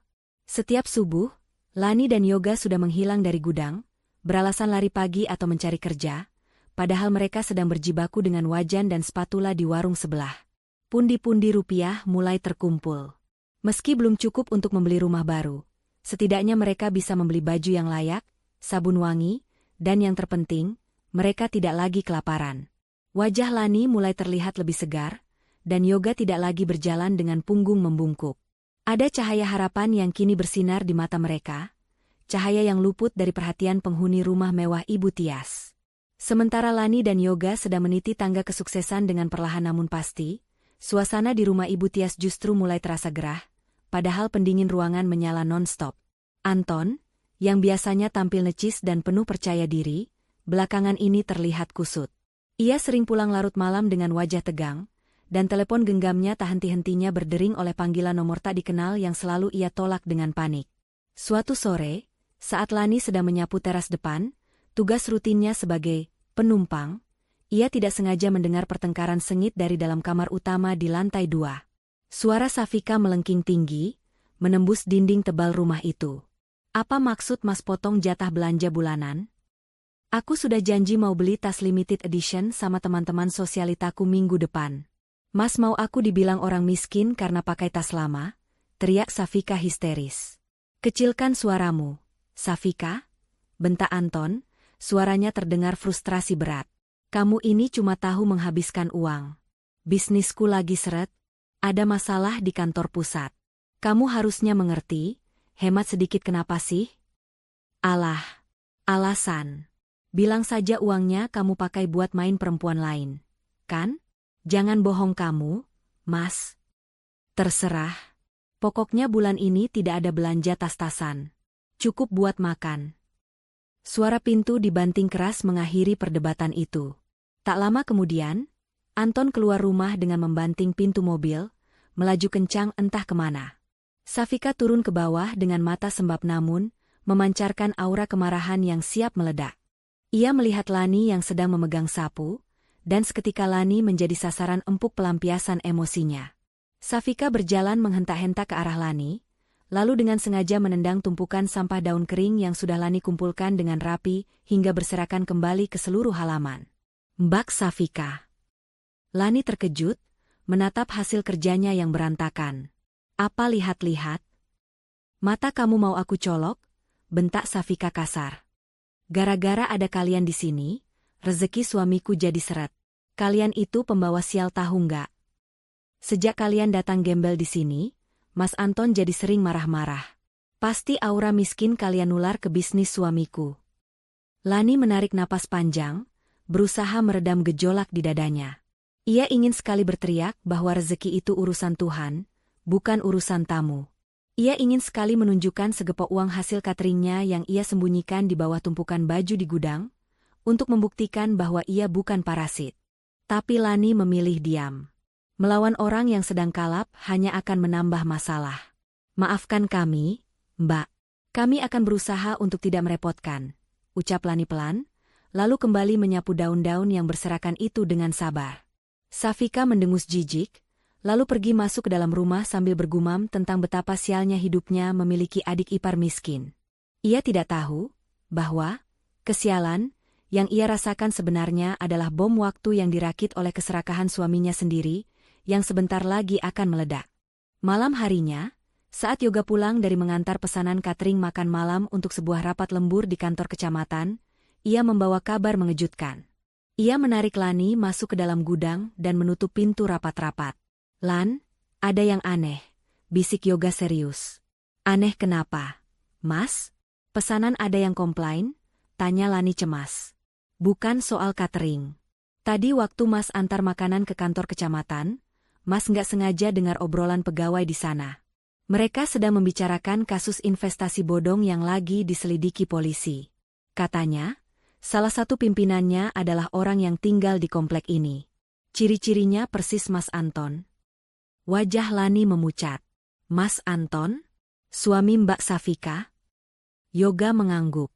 Setiap subuh, Lani dan Yoga sudah menghilang dari gudang, beralasan lari pagi atau mencari kerja, padahal mereka sedang berjibaku dengan wajan dan spatula di warung sebelah. Pundi-pundi rupiah mulai terkumpul. Meski belum cukup untuk membeli rumah baru, setidaknya mereka bisa membeli baju yang layak, sabun wangi, dan yang terpenting, mereka tidak lagi kelaparan. Wajah Lani mulai terlihat lebih segar, dan Yoga tidak lagi berjalan dengan punggung membungkuk. Ada cahaya harapan yang kini bersinar di mata mereka, cahaya yang luput dari perhatian penghuni rumah mewah Ibu Tias. Sementara Lani dan Yoga sedang meniti tangga kesuksesan dengan perlahan namun pasti, suasana di rumah Ibu Tias justru mulai terasa gerah, padahal pendingin ruangan menyala non-stop. Anton, yang biasanya tampil necis dan penuh percaya diri, belakangan ini terlihat kusut. Ia sering pulang larut malam dengan wajah tegang, dan telepon genggamnya tak henti-hentinya berdering oleh panggilan nomor tak dikenal yang selalu ia tolak dengan panik. Suatu sore, saat Lani sedang menyapu teras depan, tugas rutinnya sebagai penumpang, ia tidak sengaja mendengar pertengkaran sengit dari dalam kamar utama di lantai 2. Suara Safika melengking tinggi, menembus dinding tebal rumah itu. "Apa maksud Mas potong jatah belanja bulanan?" Aku sudah janji mau beli tas limited edition sama teman-teman sosialitaku minggu depan. Mas mau aku dibilang orang miskin karena pakai tas lama? Teriak Safika histeris. Kecilkan suaramu, Safika, bentak Anton, suaranya terdengar frustrasi berat. Kamu ini cuma tahu menghabiskan uang. Bisnisku lagi seret, ada masalah di kantor pusat. Kamu harusnya mengerti, hemat sedikit kenapa sih? Alah, alasan. Bilang saja uangnya kamu pakai buat main perempuan lain, kan? Jangan bohong kamu, Mas. Terserah. Pokoknya bulan ini tidak ada belanja tas-tasan. Cukup buat makan. Suara pintu dibanting keras mengakhiri perdebatan itu. Tak lama kemudian, Anton keluar rumah dengan membanting pintu mobil, melaju kencang entah kemana. Safika turun ke bawah dengan mata sembab namun, memancarkan aura kemarahan yang siap meledak. Ia melihat Lani yang sedang memegang sapu, dan seketika Lani menjadi sasaran empuk pelampiasan emosinya. Safika berjalan menghentak-hentak ke arah Lani, lalu dengan sengaja menendang tumpukan sampah daun kering yang sudah Lani kumpulkan dengan rapi hingga berserakan kembali ke seluruh halaman. Mbak Safika. Lani terkejut, menatap hasil kerjanya yang berantakan. Apa lihat-lihat? Mata kamu mau aku colok? Bentak Safika kasar. Gara-gara ada kalian di sini, rezeki suamiku jadi seret. Kalian itu pembawa sial tahu nggak? Sejak kalian datang gembel di sini, Mas Anton jadi sering marah-marah. Pasti aura miskin kalian nular ke bisnis suamiku. Lani menarik napas panjang, berusaha meredam gejolak di dadanya. Ia ingin sekali berteriak bahwa rezeki itu urusan Tuhan, bukan urusan tamu. Ia ingin sekali menunjukkan segepok uang hasil cateringnya yang ia sembunyikan di bawah tumpukan baju di gudang, untuk membuktikan bahwa ia bukan parasit. Tapi Lani memilih diam. Melawan orang yang sedang kalap hanya akan menambah masalah. Maafkan kami, Mbak. Kami akan berusaha untuk tidak merepotkan, ucap Lani pelan, lalu kembali menyapu daun-daun yang berserakan itu dengan sabar. Safika mendengus jijik, lalu pergi masuk ke dalam rumah sambil bergumam tentang betapa sialnya hidupnya memiliki adik ipar miskin. Ia tidak tahu bahwa kesialan yang ia rasakan sebenarnya adalah bom waktu yang dirakit oleh keserakahan suaminya sendiri, yang sebentar lagi akan meledak. Malam harinya, saat Yoga pulang dari mengantar pesanan catering makan malam untuk sebuah rapat lembur di kantor kecamatan, ia membawa kabar mengejutkan. Ia menarik Lani masuk ke dalam gudang dan menutup pintu rapat-rapat. Lan, ada yang aneh, bisik Yoga serius. Aneh kenapa? Mas, pesanan ada yang komplain? Tanya Lani cemas. Bukan soal catering. Tadi waktu Mas antar makanan ke kantor kecamatan, Mas nggak sengaja dengar obrolan pegawai di sana. Mereka sedang membicarakan kasus investasi bodong yang lagi diselidiki polisi. Katanya, salah satu pimpinannya adalah orang yang tinggal di komplek ini. Ciri-cirinya persis Mas Anton. Wajah Lani memucat. Mas Anton? Suami Mbak Safika? Yoga mengangguk.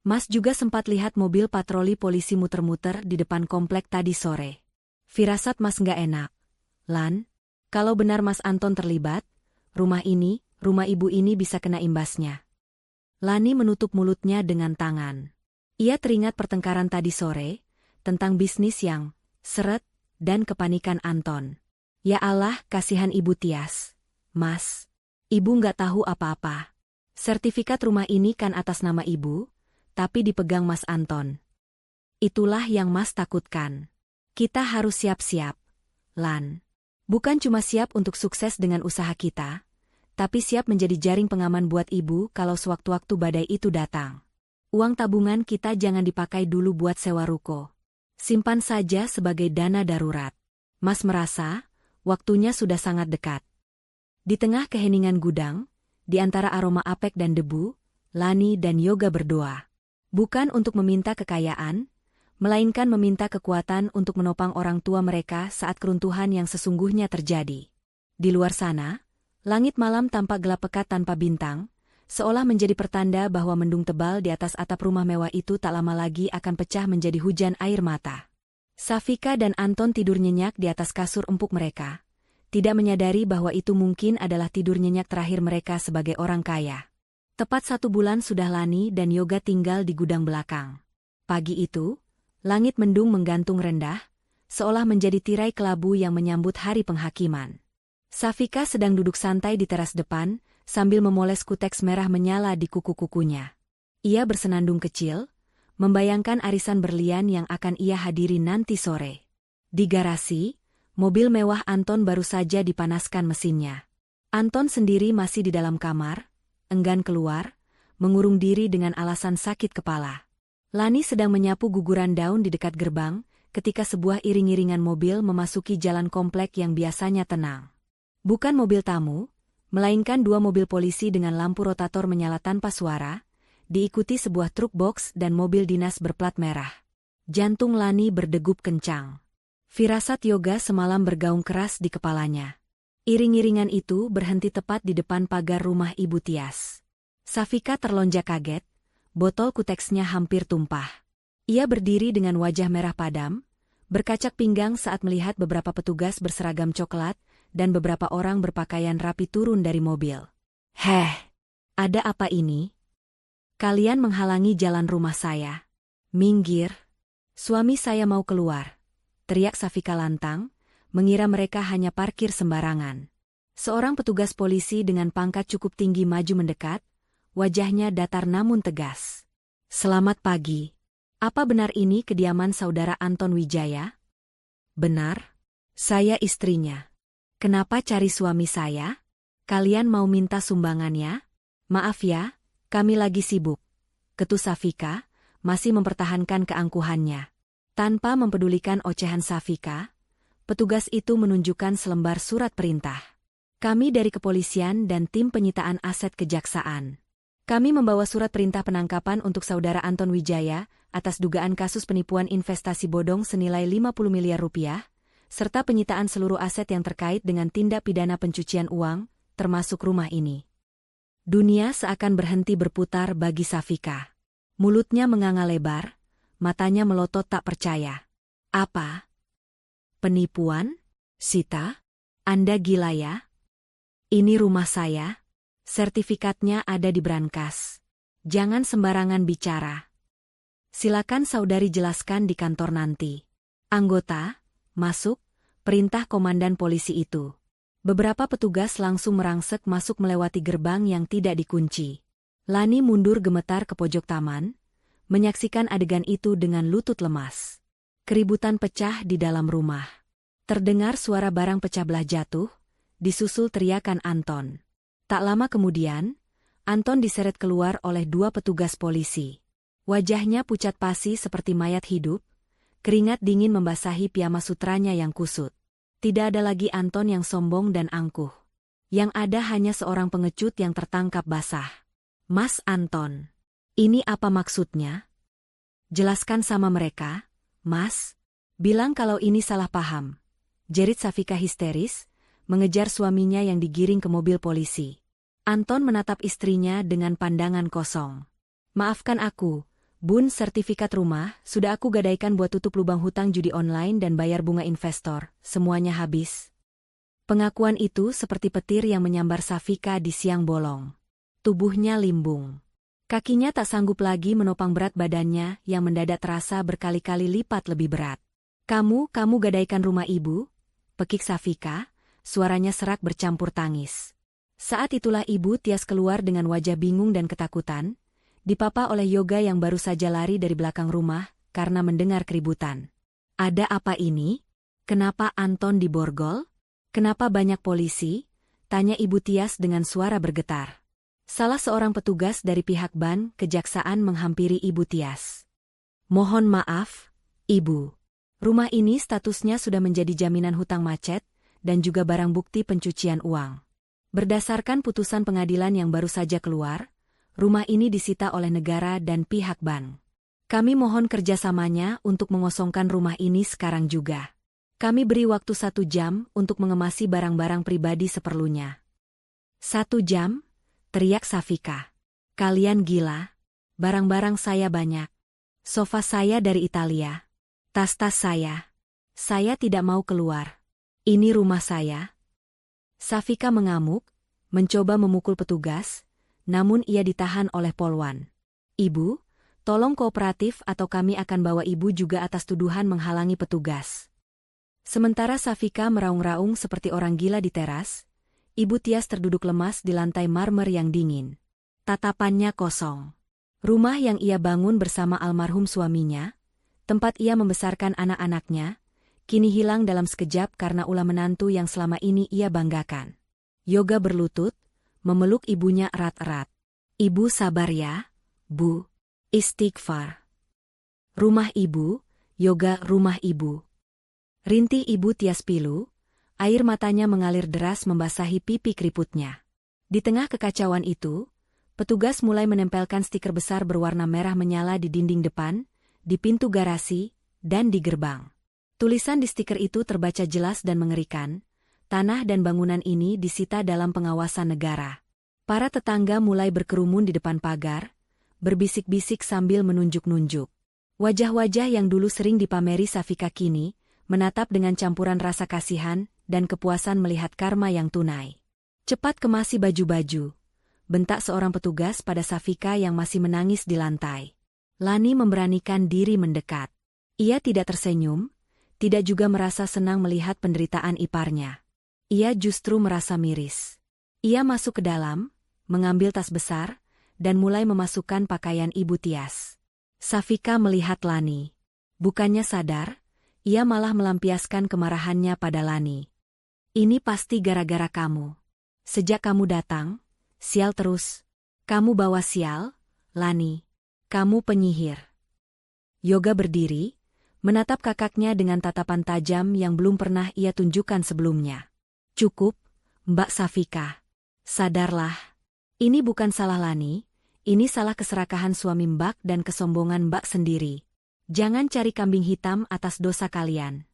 Mas juga sempat lihat mobil patroli polisi muter-muter di depan komplek tadi sore. Firasat Mas nggak enak. Lan, kalau benar Mas Anton terlibat, rumah ibu ini bisa kena imbasnya. Lani menutup mulutnya dengan tangan. Ia teringat pertengkaran tadi sore, tentang bisnis yang seret, dan kepanikan Anton. Ya Allah, kasihan Ibu Tias. Mas, Ibu nggak tahu apa-apa. Sertifikat rumah ini kan atas nama Ibu, tapi dipegang Mas Anton. Itulah yang Mas takutkan. Kita harus siap-siap, Lan. Bukan cuma siap untuk sukses dengan usaha kita, tapi siap menjadi jaring pengaman buat Ibu kalau sewaktu-waktu badai itu datang. Uang tabungan kita jangan dipakai dulu buat sewa ruko. Simpan saja sebagai dana darurat. Mas merasa, waktunya sudah sangat dekat. Di tengah keheningan gudang, di antara aroma apek dan debu, Lani dan Yoga berdoa. Bukan untuk meminta kekayaan, melainkan meminta kekuatan untuk menopang orang tua mereka saat keruntuhan yang sesungguhnya terjadi. Di luar sana, langit malam tampak gelap pekat tanpa bintang, seolah menjadi pertanda bahwa mendung tebal di atas atap rumah mewah itu tak lama lagi akan pecah menjadi hujan air mata. Safika dan Anton tidur nyenyak di atas kasur empuk mereka, tidak menyadari bahwa itu mungkin adalah tidur nyenyak terakhir mereka sebagai orang kaya. Tepat 1 bulan sudah Lani dan Yoga tinggal di gudang belakang. Pagi itu, langit mendung menggantung rendah, seolah menjadi tirai kelabu yang menyambut hari penghakiman. Safika sedang duduk santai di teras depan, sambil memoles kuteks merah menyala di kuku-kukunya. Ia bersenandung kecil, membayangkan arisan berlian yang akan ia hadiri nanti sore. Di garasi, mobil mewah Anton baru saja dipanaskan mesinnya. Anton sendiri masih di dalam kamar, enggan keluar, mengurung diri dengan alasan sakit kepala. Lani sedang menyapu guguran daun di dekat gerbang, ketika sebuah iring-iringan mobil memasuki jalan komplek yang biasanya tenang. Bukan mobil tamu, melainkan dua mobil polisi dengan lampu rotator menyala tanpa suara, diikuti sebuah truk box dan mobil dinas berplat merah. Jantung Lani berdegup kencang. Firasat Yoga semalam bergaung keras di kepalanya. Iring-iringan itu berhenti tepat di depan pagar rumah Ibu Tias. Safika terlonjak kaget, botol kuteksnya hampir tumpah. Ia berdiri dengan wajah merah padam, berkacak pinggang saat melihat beberapa petugas berseragam coklat dan beberapa orang berpakaian rapi turun dari mobil. "Heh, ada apa ini? Kalian menghalangi jalan rumah saya. Minggir. Suami saya mau keluar," teriak Safika lantang, mengira mereka hanya parkir sembarangan. Seorang petugas polisi dengan pangkat cukup tinggi maju mendekat, wajahnya datar namun tegas. "Selamat pagi. Apa benar ini kediaman saudara Anton Wijaya?" "Benar. Saya istrinya. Kenapa cari suami saya? Kalian mau minta sumbangannya?" "Maaf ya, kami lagi sibuk," ketus Safika, masih mempertahankan keangkuhannya. Tanpa mempedulikan ocehan Safika, petugas itu menunjukkan selembar surat perintah. "Kami dari kepolisian dan tim penyitaan aset kejaksaan. Kami membawa surat perintah penangkapan untuk saudara Anton Wijaya atas dugaan kasus penipuan investasi bodong senilai 50 miliar rupiah, serta penyitaan seluruh aset yang terkait dengan tindak pidana pencucian uang, termasuk rumah ini." Dunia seakan berhenti berputar bagi Safika. Mulutnya menganga lebar, matanya melotot tak percaya. "Apa? Penipuan? Sita? Anda gila ya? Ini rumah saya. Sertifikatnya ada di brankas. Jangan sembarangan bicara. Silakan saudari jelaskan di kantor nanti." "Anggota, masuk," perintah komandan polisi itu. Beberapa petugas langsung merangsek masuk melewati gerbang yang tidak dikunci. Lani mundur gemetar ke pojok taman, menyaksikan adegan itu dengan lutut lemas. Keributan pecah di dalam rumah. Terdengar suara barang pecah belah jatuh, disusul teriakan Anton. Tak lama kemudian, Anton diseret keluar oleh dua petugas polisi. Wajahnya pucat pasi seperti mayat hidup, keringat dingin membasahi piyama sutranya yang kusut. Tidak ada lagi Anton yang sombong dan angkuh. Yang ada hanya seorang pengecut yang tertangkap basah. "Mas Anton, ini apa maksudnya? Jelaskan sama mereka, Mas. Bilang kalau ini salah paham," jerit Safika histeris, mengejar suaminya yang digiring ke mobil polisi. Anton menatap istrinya dengan pandangan kosong. "Maafkan aku, Bun, sertifikat rumah sudah aku gadaikan buat tutup lubang hutang judi online dan bayar bunga investor, semuanya habis." Pengakuan itu seperti petir yang menyambar Safika di siang bolong. Tubuhnya limbung. Kakinya tak sanggup lagi menopang berat badannya yang mendadak terasa berkali-kali lipat lebih berat. Kamu gadaikan rumah ibu?" pekik Safika, suaranya serak bercampur tangis. Saat itulah Ibu Tias keluar dengan wajah bingung dan ketakutan, dipapa oleh Yoga yang baru saja lari dari belakang rumah karena mendengar keributan. "Ada apa ini? Kenapa Anton diborgol? Kenapa banyak polisi?" tanya Ibu Tias dengan suara bergetar. Salah seorang petugas dari pihak ban kejaksaan menghampiri Ibu Tias. "Mohon maaf, Ibu. Rumah ini statusnya sudah menjadi jaminan hutang macet dan juga barang bukti pencucian uang. Berdasarkan putusan pengadilan yang baru saja keluar, rumah ini disita oleh negara dan pihak bank. Kami mohon kerjasamanya untuk mengosongkan rumah ini sekarang juga. Kami beri waktu 1 jam untuk mengemasi barang-barang pribadi seperlunya." "1 jam?" teriak Safika. "Kalian gila? Barang-barang saya banyak. Sofa saya dari Italia. Tas-tas saya. Saya tidak mau keluar. Ini rumah saya." Safika mengamuk, mencoba memukul petugas, namun ia ditahan oleh Polwan. "Ibu, Tolong kooperatif atau kami akan bawa ibu juga atas tuduhan menghalangi petugas. Sementara Safika meraung-raung seperti orang gila di teras, Ibu Tias terduduk lemas di lantai marmer yang dingin. Tatapannya kosong. Rumah yang ia bangun bersama almarhum suaminya, tempat ia membesarkan anak-anaknya, kini hilang dalam sekejap karena ulah menantu yang selama ini ia banggakan. Yoga berlutut, memeluk ibunya erat-erat. Ibu sabar ya, Bu. Istighfar. Rumah ibu, Yoga rumah ibu. Rintih Ibu Tias pilu, air matanya mengalir deras membasahi pipi keriputnya. Di tengah kekacauan itu, petugas mulai menempelkan stiker besar berwarna merah menyala di dinding depan, di pintu garasi, dan di gerbang. Tulisan di stiker itu terbaca jelas dan mengerikan, tanah dan bangunan ini disita dalam pengawasan negara. Para tetangga mulai berkerumun di depan pagar, berbisik-bisik sambil menunjuk-nunjuk. Wajah-wajah yang dulu sering dipameri Safika kini, menatap dengan campuran rasa kasihan dan kepuasan melihat karma yang tunai. Cepat kemasi baju-baju, bentak seorang petugas pada Safika yang masih menangis di lantai. Lani memberanikan diri mendekat. Ia tidak tersenyum, tidak juga merasa senang melihat penderitaan iparnya. Ia justru merasa miris. Ia masuk ke dalam, mengambil tas besar, dan mulai memasukkan pakaian Ibu Tias. Safika melihat Lani. Bukannya sadar, ia malah melampiaskan kemarahannya pada Lani. Ini pasti gara-gara kamu. Sejak kamu datang, sial terus. Kamu bawa sial, Lani. Kamu penyihir. Yoga berdiri, menatap kakaknya dengan tatapan tajam yang belum pernah ia tunjukkan sebelumnya. Cukup, Mbak Safika. Sadarlah. Ini bukan salah Lani, ini salah keserakahan suami Mbak dan kesombongan Mbak sendiri. Jangan cari kambing hitam atas dosa kalian.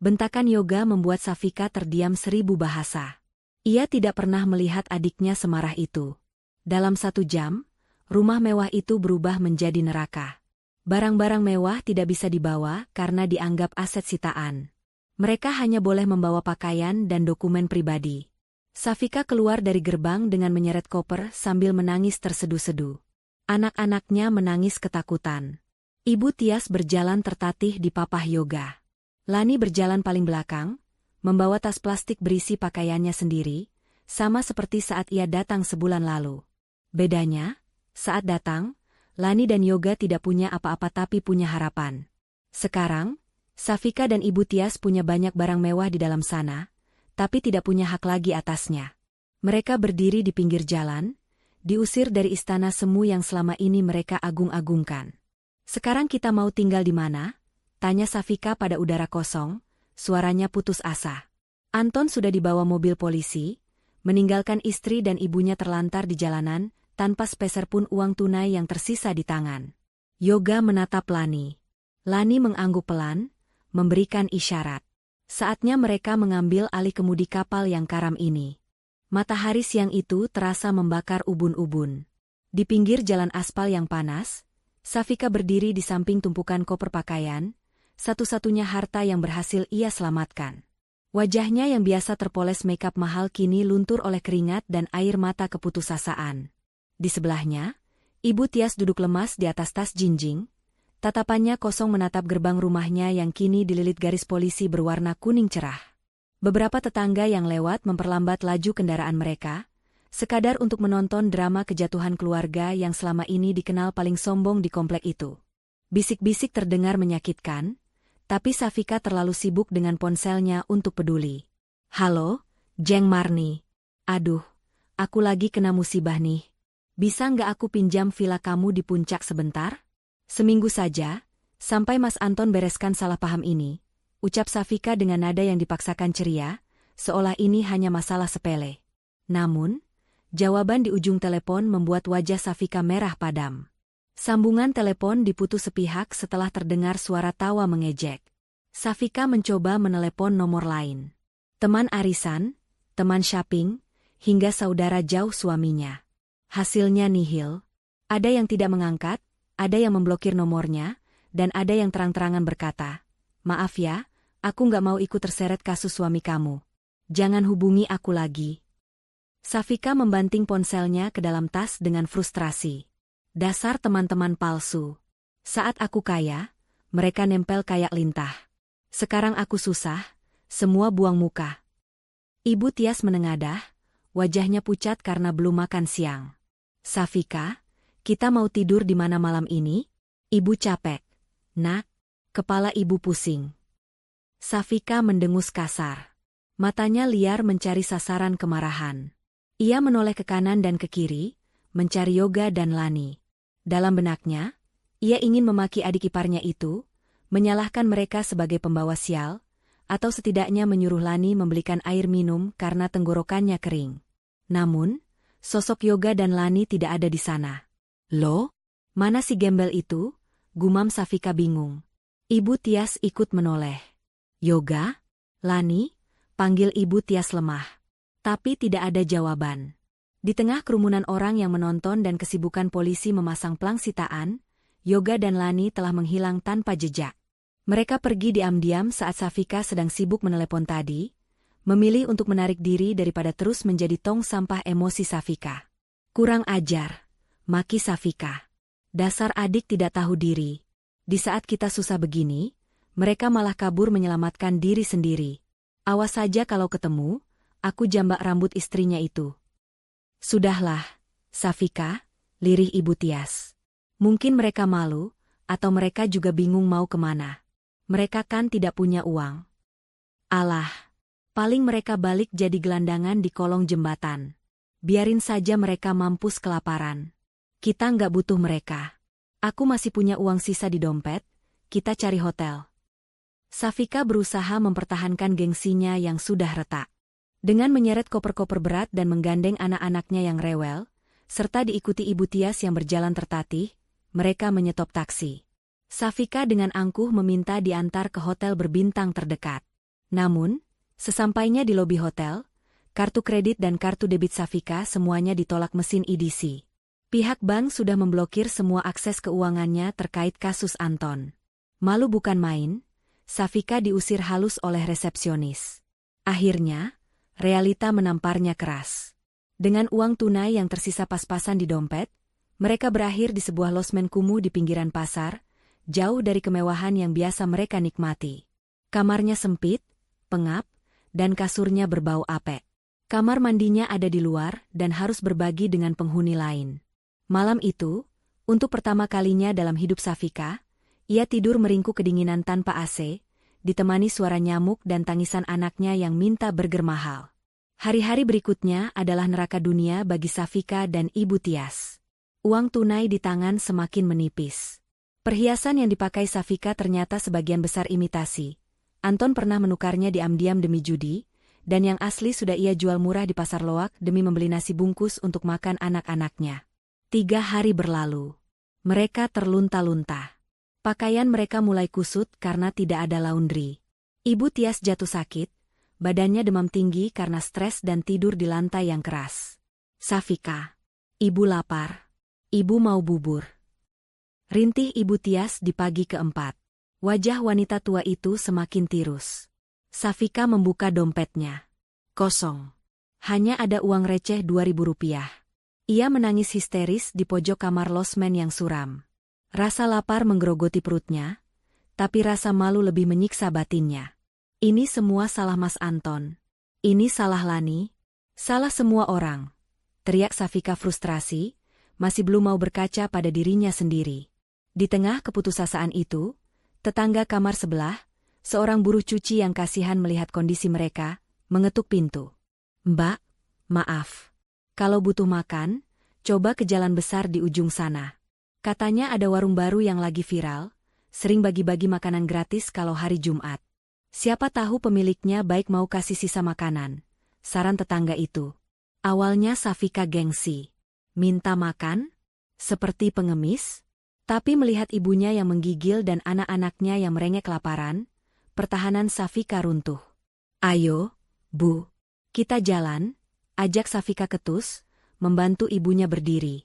Bentakan Yoga membuat Safika terdiam 1000 bahasa. Ia tidak pernah melihat adiknya semarah itu. Dalam 1 jam, rumah mewah itu berubah menjadi neraka. Barang-barang mewah tidak bisa dibawa karena dianggap aset sitaan. Mereka hanya boleh membawa pakaian dan dokumen pribadi. Safika keluar dari gerbang dengan menyeret koper sambil menangis terseduh-seduh. Anak-anaknya menangis ketakutan. Ibu Tias berjalan tertatih di papah Yoga. Lani berjalan paling belakang, membawa tas plastik berisi pakaiannya sendiri, sama seperti saat ia datang sebulan lalu. Bedanya, saat datang, Lani dan Yoga tidak punya apa-apa tapi punya harapan. Sekarang, Safika dan Ibu Tias punya banyak barang mewah di dalam sana, tapi tidak punya hak lagi atasnya. Mereka berdiri di pinggir jalan, diusir dari istana semu yang selama ini mereka agung-agungkan. Sekarang kita mau tinggal di mana? Tanya Safika pada udara kosong, suaranya putus asa. Anton sudah dibawa mobil polisi, meninggalkan istri dan ibunya terlantar di jalanan, tanpa sepeser pun uang tunai yang tersisa di tangan. Yoga menatap Lani. Lani mengangguk pelan, memberikan isyarat. Saatnya mereka mengambil alih kemudi kapal yang karam ini. Matahari siang itu terasa membakar ubun-ubun. Di pinggir jalan aspal yang panas, Safika berdiri di samping tumpukan koper pakaian, satu-satunya harta yang berhasil ia selamatkan. Wajahnya yang biasa terpoles makeup mahal kini luntur oleh keringat dan air mata keputusasaan. Di sebelahnya, Ibu Tias duduk lemas di atas tas jinjing, tatapannya kosong menatap gerbang rumahnya yang kini dililit garis polisi berwarna kuning cerah. Beberapa tetangga yang lewat memperlambat laju kendaraan mereka, sekadar untuk menonton drama kejatuhan keluarga yang selama ini dikenal paling sombong di komplek itu. Bisik-bisik terdengar menyakitkan, tapi Safika terlalu sibuk dengan ponselnya untuk peduli. Halo, Jeng Marni. Aduh, aku lagi kena musibah nih. Bisa nggak aku pinjam villa kamu di puncak sebentar? Seminggu saja, sampai Mas Anton bereskan salah paham ini, ucap Safika dengan nada yang dipaksakan ceria, seolah ini hanya masalah sepele. Namun, jawaban di ujung telepon membuat wajah Safika merah padam. Sambungan telepon diputus sepihak setelah terdengar suara tawa mengejek. Safika mencoba menelepon nomor lain. Teman arisan, teman shopping, hingga saudara jauh suaminya. Hasilnya nihil. Ada yang tidak mengangkat, ada yang memblokir nomornya, dan ada yang terang-terangan berkata, "Maaf ya, aku nggak mau ikut terseret kasus suami kamu. Jangan hubungi aku lagi." Safika membanting ponselnya ke dalam tas dengan frustrasi. Dasar teman-teman palsu. Saat aku kaya, mereka nempel kayak lintah. Sekarang aku susah, semua buang muka. Ibu Tias menengadah, wajahnya pucat karena belum makan siang. Safika, kita mau tidur di mana malam ini? Ibu capek. Nak, kepala ibu pusing. Safika mendengus kasar. Matanya liar mencari sasaran kemarahan. Ia menoleh ke kanan dan ke kiri, mencari Yoga dan Lani. Dalam benaknya, ia ingin memaki adik iparnya itu, menyalahkan mereka sebagai pembawa sial, atau setidaknya menyuruh Lani membelikan air minum karena tenggorokannya kering. Namun, sosok Yoga dan Lani tidak ada di sana. Loh, mana si gembel itu? Gumam Safika bingung. Ibu Tias ikut menoleh. Yoga? Lani? Panggil Ibu Tias lemah. Tapi tidak ada jawaban. Di tengah kerumunan orang yang menonton dan kesibukan polisi memasang plang sitaan, Yoga dan Lani telah menghilang tanpa jejak. Mereka pergi diam-diam saat Safika sedang sibuk menelepon tadi, memilih untuk menarik diri daripada terus menjadi tong sampah emosi Safika. Kurang ajar, maki Safika. Dasar adik tidak tahu diri. Di saat kita susah begini, mereka malah kabur menyelamatkan diri sendiri. Awas saja kalau ketemu, aku jambak rambut istrinya itu. Sudahlah, Safika, lirih Ibu Tias. Mungkin mereka malu, atau mereka juga bingung mau kemana. Mereka kan tidak punya uang. Alah, paling mereka balik jadi gelandangan di kolong jembatan. Biarin saja mereka mampus kelaparan. Kita nggak butuh mereka. Aku masih punya uang sisa di dompet, kita cari hotel. Safika berusaha mempertahankan gengsinya yang sudah retak. Dengan menyeret koper-koper berat dan menggandeng anak-anaknya yang rewel, serta diikuti Ibu Tias yang berjalan tertatih, mereka menyetop taksi. Safika dengan angkuh meminta diantar ke hotel berbintang terdekat. Namun, sesampainya di lobi hotel, kartu kredit dan kartu debit Safika semuanya ditolak mesin EDC. Pihak bank sudah memblokir semua akses keuangannya terkait kasus Anton. Malu bukan main, Safika diusir halus oleh resepsionis. Akhirnya, realita menamparnya keras. Dengan uang tunai yang tersisa pas-pasan di dompet, mereka berakhir di sebuah losmen kumuh di pinggiran pasar, jauh dari kemewahan yang biasa mereka nikmati. Kamarnya sempit, pengap, dan kasurnya berbau apek. Kamar mandinya ada di luar dan harus berbagi dengan penghuni lain. Malam itu, untuk pertama kalinya dalam hidup Safika, ia tidur meringkuk kedinginan tanpa AC, ditemani suara nyamuk dan tangisan anaknya yang minta burger mahal. Hari-hari berikutnya adalah neraka dunia bagi Safika dan Ibu Tias. Uang tunai di tangan semakin menipis. Perhiasan yang dipakai Safika ternyata sebagian besar imitasi. Anton pernah menukarnya diam-diam demi judi, dan yang asli sudah ia jual murah di pasar loak demi membeli nasi bungkus untuk makan anak-anaknya. 3 hari berlalu. Mereka terlunta-lunta. Pakaian mereka mulai kusut karena tidak ada laundry. Ibu Tias jatuh sakit, badannya demam tinggi karena stres dan tidur di lantai yang keras. Safika, ibu lapar. Ibu mau bubur. Rintih Ibu Tias di pagi keempat. Wajah wanita tua itu semakin tirus. Safika membuka dompetnya. Kosong. Hanya ada uang receh Rp2.000. Ia menangis histeris di pojok kamar losmen yang suram. Rasa lapar menggerogoti perutnya, tapi rasa malu lebih menyiksa batinnya. Ini semua salah Mas Anton. Ini salah Lani. Salah semua orang. Teriak Safika frustrasi, masih belum mau berkaca pada dirinya sendiri. Di tengah keputusasaan itu, tetangga kamar sebelah, seorang buruh cuci yang kasihan melihat kondisi mereka, mengetuk pintu. Mbak, maaf. Kalau butuh makan, coba ke jalan besar di ujung sana. Katanya ada warung baru yang lagi viral, sering bagi-bagi makanan gratis kalau hari Jumat. Siapa tahu pemiliknya baik mau kasih sisa makanan. Saran tetangga itu. Awalnya Safika gengsi. Minta makan? Seperti pengemis? Tapi melihat ibunya yang menggigil dan anak-anaknya yang merengek kelaparan, pertahanan Safika runtuh. Ayo, Bu. Kita jalan, ajak Safika ketus, membantu ibunya berdiri.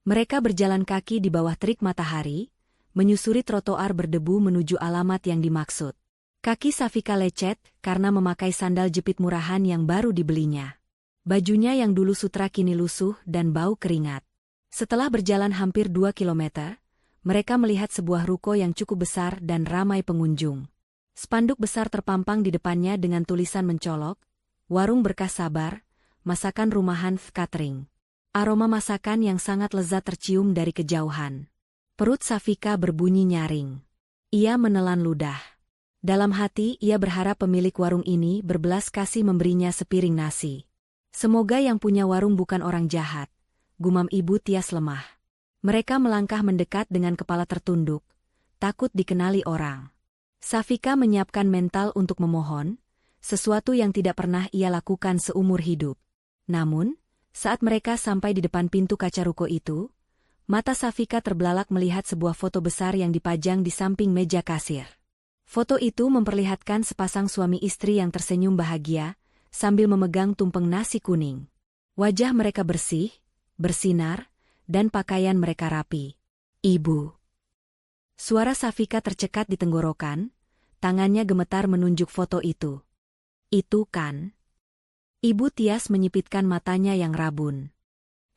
Mereka berjalan kaki di bawah terik matahari, menyusuri trotoar berdebu menuju alamat yang dimaksud. Kaki Safika lecet karena memakai sandal jepit murahan yang baru dibelinya. Bajunya yang dulu sutra kini lusuh dan bau keringat. Setelah berjalan hampir 2 kilometer, mereka melihat sebuah ruko yang cukup besar dan ramai pengunjung. Spanduk besar terpampang di depannya dengan tulisan mencolok, "Warung Berkah Sabar, Masakan Rumahan Catering." Aroma masakan yang sangat lezat tercium dari kejauhan. Perut Safika berbunyi nyaring. Ia menelan ludah. Dalam hati ia berharap pemilik warung ini berbelas kasih memberinya sepiring nasi. Semoga yang punya warung bukan orang jahat, gumam Ibu Tias lemah. Mereka melangkah mendekat dengan kepala tertunduk, takut dikenali orang. Safika menyiapkan mental untuk memohon, sesuatu yang tidak pernah ia lakukan seumur hidup. Namun, saat mereka sampai di depan pintu kaca ruko itu, mata Safika terbelalak melihat sebuah foto besar yang dipajang di samping meja kasir. Foto itu memperlihatkan sepasang suami istri yang tersenyum bahagia, sambil memegang tumpeng nasi kuning. Wajah mereka bersih, bersinar, dan pakaian mereka rapi. "Ibu." Suara Safika tercekat di tenggorokan, tangannya gemetar menunjuk foto itu. "Itu kan?" Ibu Tias menyipitkan matanya yang rabun.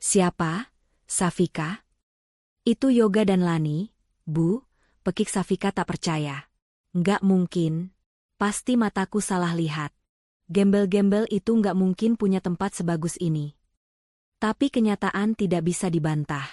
"Siapa, Safika?" "Itu Yoga dan Lani, Bu," pekik Safika tak percaya. "Nggak mungkin. Pasti mataku salah lihat. Gembel-gembel itu nggak mungkin punya tempat sebagus ini." Tapi kenyataan tidak bisa dibantah.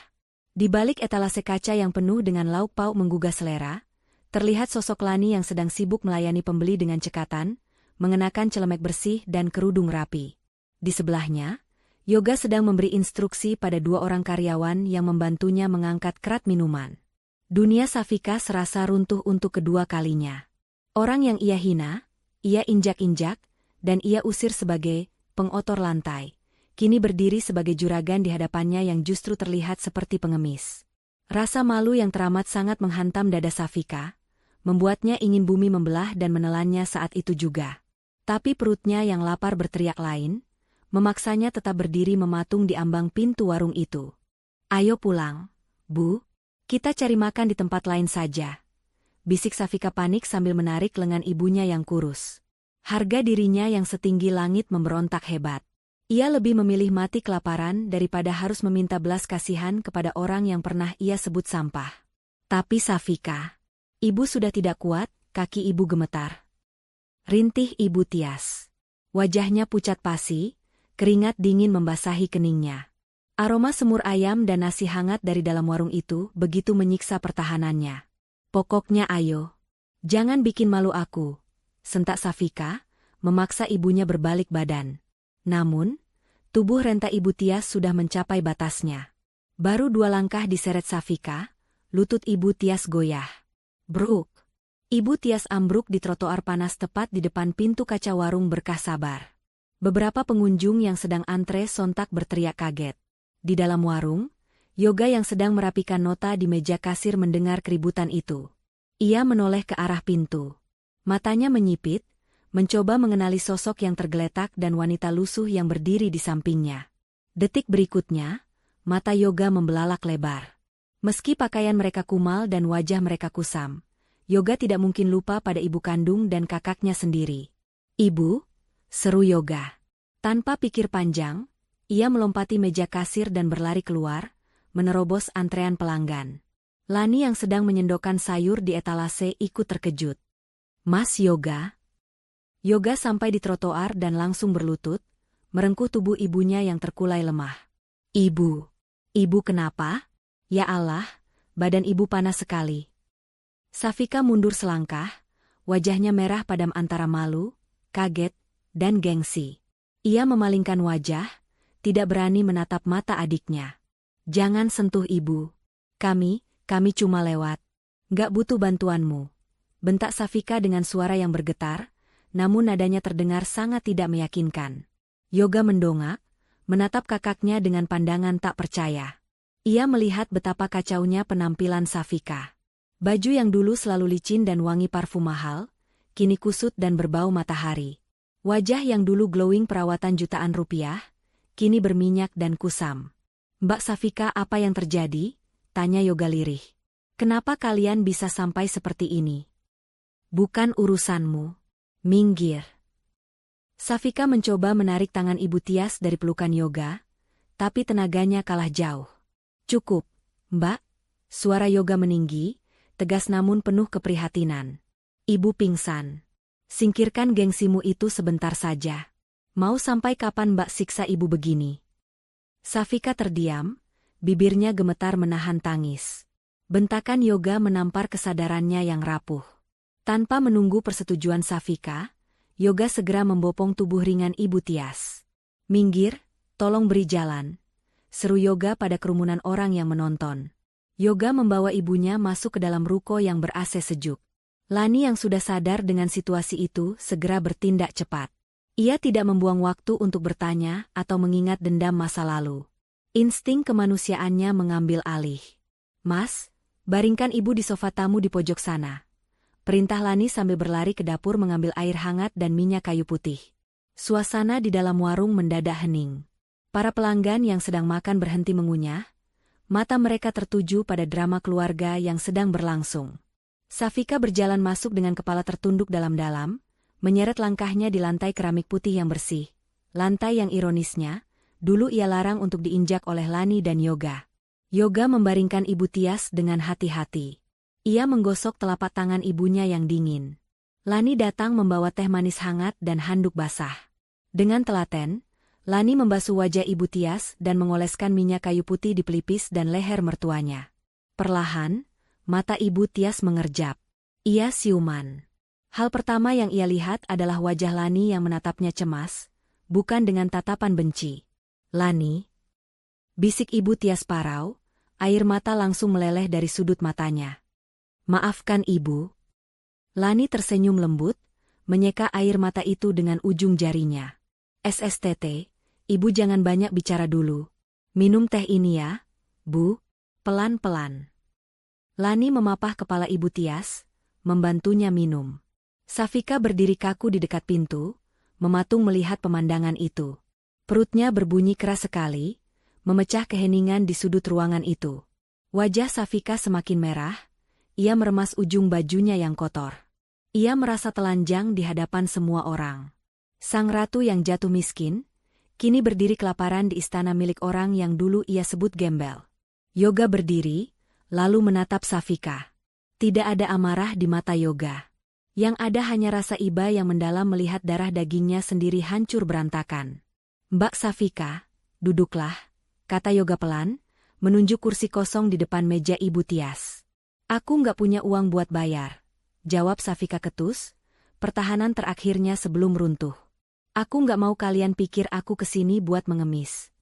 Di balik etalase kaca yang penuh dengan lauk pauk menggugah selera, terlihat sosok Lani yang sedang sibuk melayani pembeli dengan cekatan, mengenakan celemek bersih dan kerudung rapi. Di sebelahnya, Yoga sedang memberi instruksi pada 2 orang karyawan yang membantunya mengangkat kerat minuman. Dunia Safika serasa runtuh untuk kedua kalinya. Orang yang ia hina, ia injak-injak, dan ia usir sebagai pengotor lantai, kini berdiri sebagai juragan di hadapannya yang justru terlihat seperti pengemis. Rasa malu yang teramat sangat menghantam dada Safika, membuatnya ingin bumi membelah dan menelannya saat itu juga. Tapi perutnya yang lapar berteriak lain, memaksanya tetap berdiri mematung di ambang pintu warung itu. "Ayo pulang, Bu. Kita cari makan di tempat lain saja," bisik Safika panik sambil menarik lengan ibunya yang kurus. Harga dirinya yang setinggi langit memberontak hebat. Ia lebih memilih mati kelaparan daripada harus meminta belas kasihan kepada orang yang pernah ia sebut sampah. "Tapi Safika, Ibu sudah tidak kuat," kaki ibu gemetar. Rintih Ibu Tias. Wajahnya pucat pasi, keringat dingin membasahi keningnya. Aroma semur ayam dan nasi hangat dari dalam warung itu begitu menyiksa pertahanannya. "Pokoknya ayo. Jangan bikin malu aku," sentak Safika, memaksa ibunya berbalik badan. Namun, tubuh renta Ibu Tias sudah mencapai batasnya. Baru 2 langkah diseret Safika, lutut Ibu Tias goyah. Bruk! Ibu Tias ambruk di trotoar panas tepat di depan pintu kaca warung Berkah Sabar. Beberapa pengunjung yang sedang antre sontak berteriak kaget. Di dalam warung, Yoga yang sedang merapikan nota di meja kasir mendengar keributan itu. Ia menoleh ke arah pintu. Matanya menyipit, mencoba mengenali sosok yang tergeletak dan wanita lusuh yang berdiri di sampingnya. Detik berikutnya, mata Yoga membelalak lebar. Meski pakaian mereka kumal dan wajah mereka kusam, Yoga tidak mungkin lupa pada ibu kandung dan kakaknya sendiri. "Ibu," seru Yoga. Tanpa pikir panjang, ia melompati meja kasir dan berlari keluar, menerobos antrean pelanggan. Lani yang sedang menyendokkan sayur di etalase ikut terkejut. "Mas Yoga?" Yoga sampai di trotoar dan langsung berlutut, merengkuh tubuh ibunya yang terkulai lemah. "Ibu, ibu kenapa? Ya Allah, badan ibu panas sekali." Safika mundur selangkah, wajahnya merah padam antara malu, kaget, dan gengsi. Ia memalingkan wajah, tidak berani menatap mata adiknya. "Jangan sentuh ibu. Kami cuma lewat. Nggak butuh bantuanmu," bentak Safika dengan suara yang bergetar, namun nadanya terdengar sangat tidak meyakinkan. Yoga mendongak, menatap kakaknya dengan pandangan tak percaya. Ia melihat betapa kacaunya penampilan Safika. Baju yang dulu selalu licin dan wangi parfum mahal, kini kusut dan berbau matahari. Wajah yang dulu glowing perawatan jutaan rupiah, kini berminyak dan kusam. "Mbak Safika, apa yang terjadi?" tanya Yoga lirih. "Kenapa kalian bisa sampai seperti ini?" "Bukan urusanmu. Minggir." Safika mencoba menarik tangan Ibu Tias dari pelukan Yoga, tapi tenaganya kalah jauh. Cukup, Mbak. Suara Yoga meninggi, tegas namun penuh keprihatinan. Ibu pingsan. Singkirkan gengsimu itu sebentar saja. Mau sampai kapan Mbak siksa ibu begini? Safika terdiam, bibirnya gemetar menahan tangis. Bentakan Yoga menampar kesadarannya yang rapuh. Tanpa menunggu persetujuan Safika, Yoga segera membopong tubuh ringan Ibu Tias. Minggir, tolong beri jalan. Seru Yoga pada kerumunan orang yang menonton. Yoga membawa ibunya masuk ke dalam ruko yang ber-AC sejuk. Lani yang sudah sadar dengan situasi itu segera bertindak cepat. Ia tidak membuang waktu untuk bertanya atau mengingat dendam masa lalu. Insting kemanusiaannya mengambil alih. Mas, baringkan ibu di sofa tamu di pojok sana. Perintah Lani sambil berlari ke dapur mengambil air hangat dan minyak kayu putih. Suasana di dalam warung mendadak hening. Para pelanggan yang sedang makan berhenti mengunyah. Mata mereka tertuju pada drama keluarga yang sedang berlangsung. Safika berjalan masuk dengan kepala tertunduk dalam-dalam, menyeret langkahnya di lantai keramik putih yang bersih. Lantai yang ironisnya, dulu ia larang untuk diinjak oleh Lani dan Yoga. Yoga membaringkan Ibu Tias dengan hati-hati. Ia menggosok telapak tangan ibunya yang dingin. Lani datang membawa teh manis hangat dan handuk basah. Dengan telaten, Lani membasuh wajah Ibu Tias dan mengoleskan minyak kayu putih di pelipis dan leher mertuanya. Perlahan, mata Ibu Tias mengerjap. Ia siuman. Hal pertama yang ia lihat adalah wajah Lani yang menatapnya cemas, bukan dengan tatapan benci. Lani, bisik Ibu Tias parau, air mata langsung meleleh dari sudut matanya. Maafkan Ibu. Lani tersenyum lembut, menyeka air mata itu dengan ujung jarinya. SSTT, Ibu jangan banyak bicara dulu. Minum teh ini ya, Bu. Pelan-pelan. Lani memapah kepala Ibu Tias, membantunya minum. Safika berdiri kaku di dekat pintu, mematung melihat pemandangan itu. Perutnya berbunyi keras sekali, memecah keheningan di sudut ruangan itu. Wajah Safika semakin merah, ia meremas ujung bajunya yang kotor. Ia merasa telanjang di hadapan semua orang. Sang ratu yang jatuh miskin, kini berdiri kelaparan di istana milik orang yang dulu ia sebut gembel. Yoga berdiri, lalu menatap Safika. Tidak ada amarah di mata Yoga. Yang ada hanya rasa iba yang mendalam melihat darah dagingnya sendiri hancur berantakan. Mbak Safika, duduklah, kata Yoga pelan, menunjuk kursi kosong di depan meja Ibu Tias. Aku nggak punya uang buat bayar, jawab Safika ketus, pertahanan terakhirnya sebelum runtuh. Aku nggak mau kalian pikir aku kesini buat mengemis.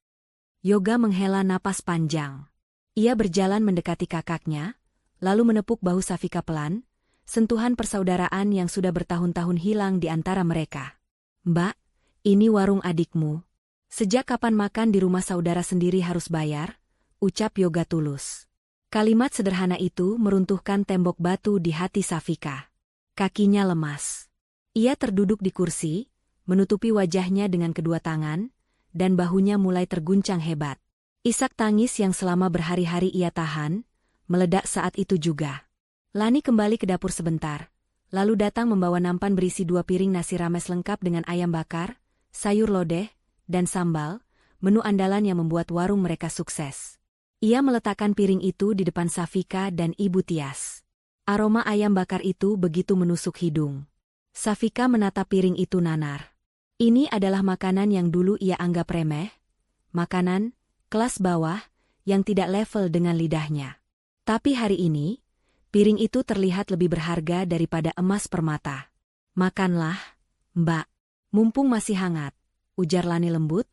Yoga menghela napas panjang. Ia berjalan mendekati kakaknya, lalu menepuk bahu Safika pelan, sentuhan persaudaraan yang sudah bertahun-tahun hilang di antara mereka. Mbak, ini warung adikmu. Sejak kapan makan di rumah saudara sendiri harus bayar? Ucap Yoga tulus. Kalimat sederhana itu meruntuhkan tembok batu di hati Safika. Kakinya lemas. Ia terduduk di kursi, menutupi wajahnya dengan kedua tangan, dan bahunya mulai terguncang hebat. Isak tangis yang selama berhari-hari ia tahan, meledak saat itu juga. Lani kembali ke dapur sebentar, lalu datang membawa nampan berisi 2 piring nasi rames lengkap dengan ayam bakar, sayur lodeh, dan sambal, menu andalan yang membuat warung mereka sukses. Ia meletakkan piring itu di depan Safika dan Ibu Tias. Aroma ayam bakar itu begitu menusuk hidung. Safika menatap piring itu nanar. Ini adalah makanan yang dulu ia anggap remeh, makanan kelas bawah yang tidak level dengan lidahnya. Tapi hari ini, piring itu terlihat lebih berharga daripada emas permata. Makanlah, Mbak. Mumpung masih hangat, ujar Lani lembut,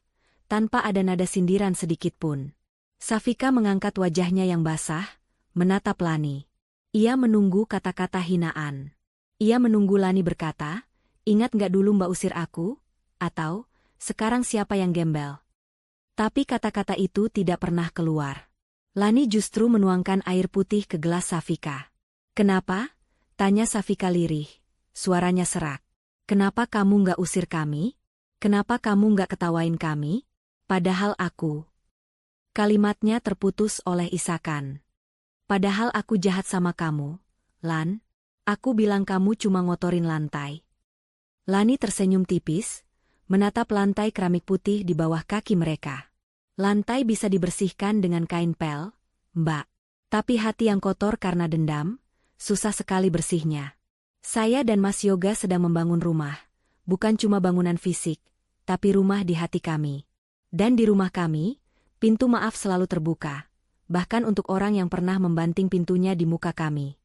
tanpa ada nada sindiran sedikit pun. Safika mengangkat wajahnya yang basah, menatap Lani. Ia menunggu kata-kata hinaan. Ia menunggu Lani berkata, ingat nggak dulu Mbak usir aku? Atau, sekarang siapa yang gembel? Tapi kata-kata itu tidak pernah keluar. Lani justru menuangkan air putih ke gelas Safika. Kenapa? Tanya Safika lirih. Suaranya serak. Kenapa kamu nggak usir kami? Kenapa kamu nggak ketawain kami? Padahal aku. Kalimatnya terputus oleh isakan. Padahal aku jahat sama kamu, Lan. Aku bilang kamu cuma ngotorin lantai. Lani tersenyum tipis, menatap lantai keramik putih di bawah kaki mereka. Lantai bisa dibersihkan dengan kain pel, Mbak. Tapi hati yang kotor karena dendam, susah sekali bersihnya. Saya dan Mas Yoga sedang membangun rumah, bukan cuma bangunan fisik, tapi rumah di hati kami. Dan di rumah kami, pintu maaf selalu terbuka, bahkan untuk orang yang pernah membanting pintunya di muka kami.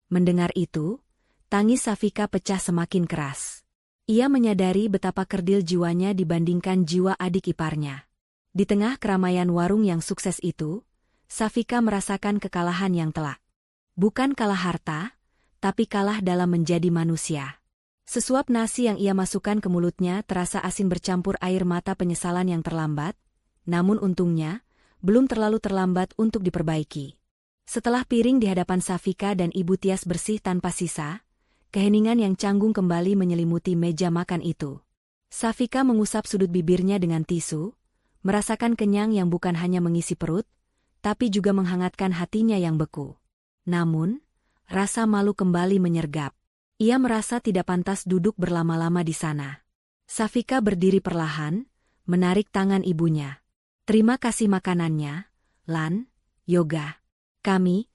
Mendengar itu, tangis Safika pecah semakin keras. Ia menyadari betapa kerdil jiwanya dibandingkan jiwa adik iparnya. Di tengah keramaian warung yang sukses itu, Safika merasakan kekalahan yang telak. Bukan kalah harta, tapi kalah dalam menjadi manusia. Sesuap nasi yang ia masukkan ke mulutnya terasa asin bercampur air mata penyesalan yang terlambat, namun untungnya, belum terlalu terlambat untuk diperbaiki. Setelah piring di hadapan Safika dan Ibu Tias bersih tanpa sisa, keheningan yang canggung kembali menyelimuti meja makan itu. Safika mengusap sudut bibirnya dengan tisu, merasakan kenyang yang bukan hanya mengisi perut, tapi juga menghangatkan hatinya yang beku. Namun, rasa malu kembali menyergap. Ia merasa tidak pantas duduk berlama-lama di sana. Safika berdiri perlahan, menarik tangan ibunya. Terima kasih makanannya, Lan, Yoga. Kami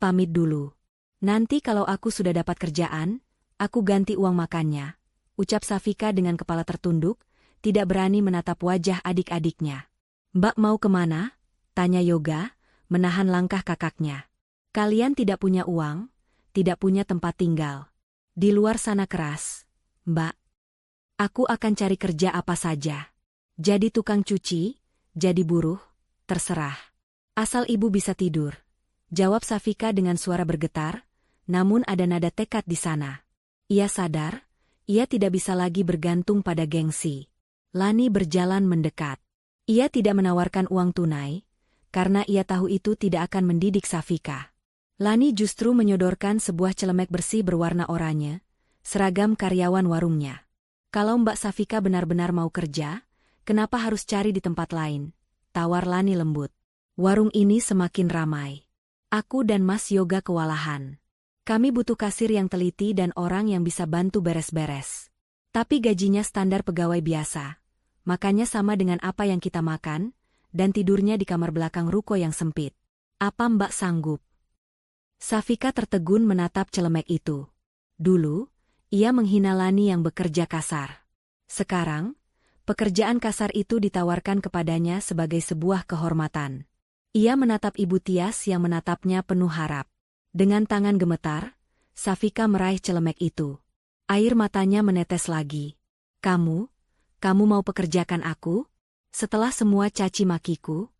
pamit dulu. Nanti kalau aku sudah dapat kerjaan, aku ganti uang makannya, ucap Safika dengan kepala tertunduk, tidak berani menatap wajah adik-adiknya. Mbak mau kemana? Tanya Yoga, menahan langkah kakaknya. Kalian tidak punya uang, tidak punya tempat tinggal. Di luar sana keras, Mbak. Aku akan cari kerja apa saja. Jadi tukang cuci, jadi buruh, terserah. Asal ibu bisa tidur. Jawab Safika dengan suara bergetar, namun ada nada tekad di sana. Ia sadar, ia tidak bisa lagi bergantung pada gengsi. Lani berjalan mendekat. Ia tidak menawarkan uang tunai, karena ia tahu itu tidak akan mendidik Safika. Lani justru menyodorkan sebuah celemek bersih berwarna oranye, seragam karyawan warungnya. Kalau Mbak Safika benar-benar mau kerja, kenapa harus cari di tempat lain? Tawar Lani lembut. Warung ini semakin ramai. Aku dan Mas Yoga kewalahan. Kami butuh kasir yang teliti dan orang yang bisa bantu beres-beres. Tapi gajinya standar pegawai biasa. Makannya sama dengan apa yang kita makan, dan tidurnya di kamar belakang ruko yang sempit. Apa Mbak sanggup? Safika tertegun menatap celemek itu. Dulu, ia menghina Lani yang bekerja kasar. Sekarang, pekerjaan kasar itu ditawarkan kepadanya sebagai sebuah kehormatan. Ia menatap Ibu Tias yang menatapnya penuh harap. Dengan tangan gemetar, Safika meraih celemek itu. Air matanya menetes lagi. Kamu mau pekerjakan aku? Setelah semua caci makiku?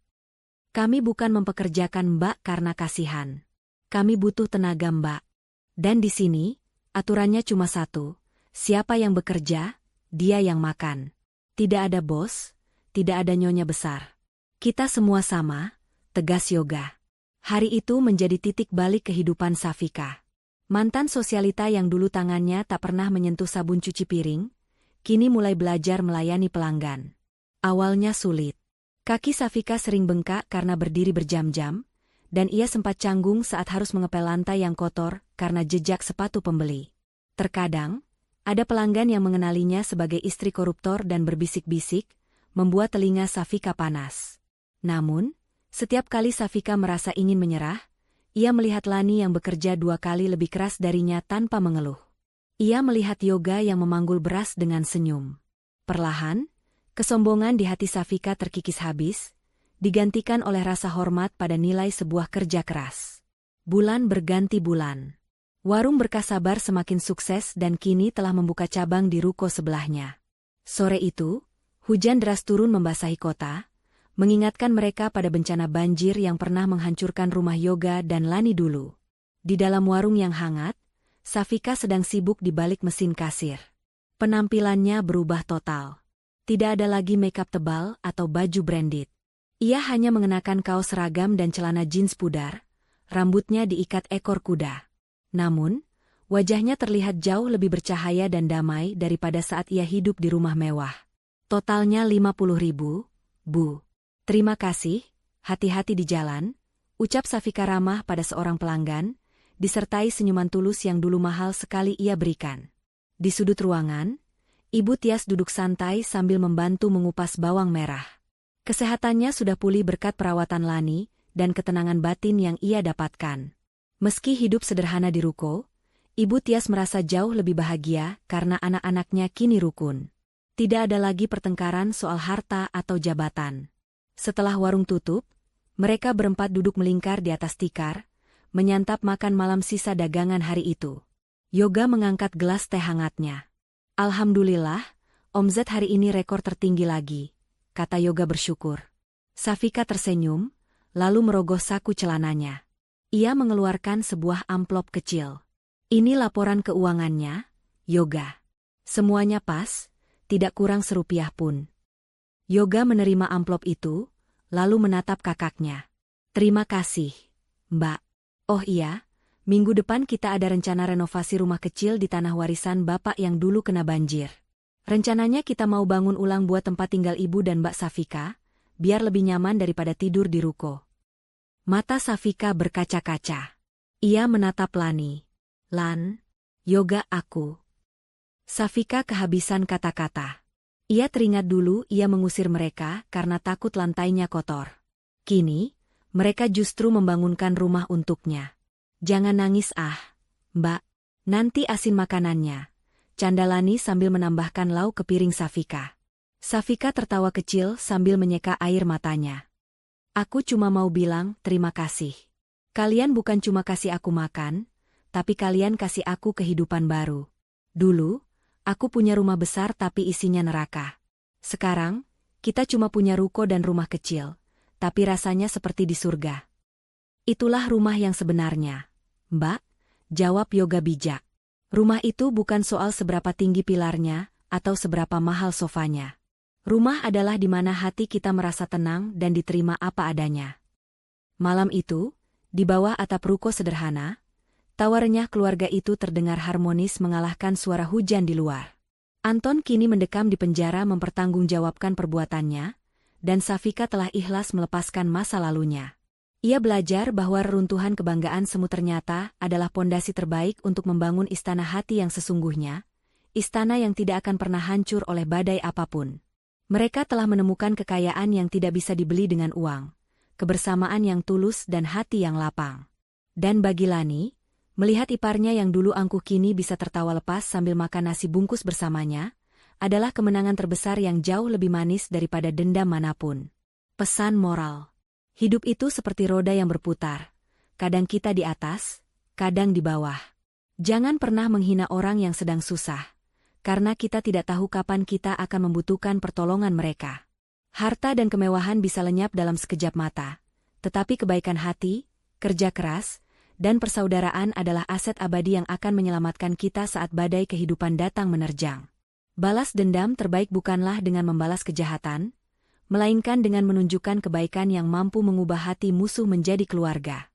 Kami bukan mempekerjakan Mbak karena kasihan. Kami butuh tenaga Mbak. Dan di sini, aturannya cuma satu. Siapa yang bekerja, dia yang makan. Tidak ada bos, tidak ada nyonya besar. Kita semua sama, tegas Yoga. Hari itu menjadi titik balik kehidupan Safika. Mantan sosialita yang dulu tangannya tak pernah menyentuh sabun cuci piring, kini mulai belajar melayani pelanggan. Awalnya sulit. Kaki Safika sering bengkak karena berdiri berjam-jam, dan ia sempat canggung saat harus mengepel lantai yang kotor karena jejak sepatu pembeli. Terkadang, ada pelanggan yang mengenalinya sebagai istri koruptor dan berbisik-bisik, membuat telinga Safika panas. Namun, setiap kali Safika merasa ingin menyerah, ia melihat Lani yang bekerja 2 kali lebih keras darinya tanpa mengeluh. Ia melihat Yoga yang memanggul beras dengan senyum. Perlahan, kesombongan di hati Safika terkikis habis, digantikan oleh rasa hormat pada nilai sebuah kerja keras. Bulan berganti bulan. Warung Berkah Sabar semakin sukses dan kini telah membuka cabang di ruko sebelahnya. Sore itu, hujan deras turun membasahi kota, mengingatkan mereka pada bencana banjir yang pernah menghancurkan rumah Yoga dan Lani dulu. Di dalam warung yang hangat, Safika sedang sibuk di balik mesin kasir. Penampilannya berubah total. Tidak ada lagi makeup tebal atau baju branded. Ia hanya mengenakan kaos seragam dan celana jeans pudar, rambutnya diikat ekor kuda. Namun, wajahnya terlihat jauh lebih bercahaya dan damai daripada saat ia hidup di rumah mewah. Totalnya 50.000, Bu. Terima kasih, hati-hati di jalan, ucap Safika ramah pada seorang pelanggan, disertai senyuman tulus yang dulu mahal sekali ia berikan. Di sudut ruangan, Ibu Tias duduk santai sambil membantu mengupas bawang merah. Kesehatannya sudah pulih berkat perawatan Lani, dan ketenangan batin yang ia dapatkan. Meski hidup sederhana di ruko, Ibu Tias merasa jauh lebih bahagia karena anak-anaknya kini rukun. Tidak ada lagi pertengkaran soal harta atau jabatan. Setelah warung tutup, mereka berempat duduk melingkar di atas tikar, menyantap makan malam sisa dagangan hari itu. Yoga mengangkat gelas teh hangatnya. Alhamdulillah, omzet hari ini rekor tertinggi lagi, kata Yoga bersyukur. Safika tersenyum, lalu merogoh saku celananya. Ia mengeluarkan sebuah amplop kecil. Ini laporan keuangannya, Yoga. Semuanya pas, tidak kurang serupiah pun. Yoga menerima amplop itu, lalu menatap kakaknya. Terima kasih, Mbak. Oh iya, minggu depan kita ada rencana renovasi rumah kecil di tanah warisan Bapak yang dulu kena banjir. Rencananya kita mau bangun ulang buat tempat tinggal Ibu dan Mbak Safika, biar lebih nyaman daripada tidur di ruko. Mata Safika berkaca-kaca. Ia menatap Lani. Lan, Yoga aku. Safika kehabisan kata-kata. Ia teringat dulu ia mengusir mereka karena takut lantainya kotor. Kini, mereka justru membangunkan rumah untuknya. Jangan nangis Mbak. Nanti asin makanannya. Canda Lani sambil menambahkan lauk ke piring Safika. Safika tertawa kecil sambil menyeka air matanya. Aku cuma mau bilang terima kasih. Kalian bukan cuma kasih aku makan, tapi kalian kasih aku kehidupan baru. Dulu, aku punya rumah besar tapi isinya neraka. Sekarang, kita cuma punya ruko dan rumah kecil, tapi rasanya seperti di surga. Itulah rumah yang sebenarnya, Mbak, jawab Yoga bijak. Rumah itu bukan soal seberapa tinggi pilarnya atau seberapa mahal sofanya. Rumah adalah di mana hati kita merasa tenang dan diterima apa adanya. Malam itu, di bawah atap ruko sederhana, tawa renyah keluarga itu terdengar harmonis mengalahkan suara hujan di luar. Anton kini mendekam di penjara mempertanggungjawabkan perbuatannya, dan Safika telah ikhlas melepaskan masa lalunya. Ia belajar bahwa reruntuhan kebanggaan semu ternyata adalah pondasi terbaik untuk membangun istana hati yang sesungguhnya, istana yang tidak akan pernah hancur oleh badai apapun. Mereka telah menemukan kekayaan yang tidak bisa dibeli dengan uang, kebersamaan yang tulus dan hati yang lapang. Dan bagi Lani, melihat iparnya yang dulu angkuh kini bisa tertawa lepas sambil makan nasi bungkus bersamanya, adalah kemenangan terbesar yang jauh lebih manis daripada dendam manapun. Pesan moral. Hidup itu seperti roda yang berputar. Kadang kita di atas, kadang di bawah. Jangan pernah menghina orang yang sedang susah, karena kita tidak tahu kapan kita akan membutuhkan pertolongan mereka. Harta dan kemewahan bisa lenyap dalam sekejap mata, tetapi kebaikan hati, kerja keras, dan persaudaraan adalah aset abadi yang akan menyelamatkan kita saat badai kehidupan datang menerjang. Balas dendam terbaik bukanlah dengan membalas kejahatan, melainkan dengan menunjukkan kebaikan yang mampu mengubah hati musuh menjadi keluarga.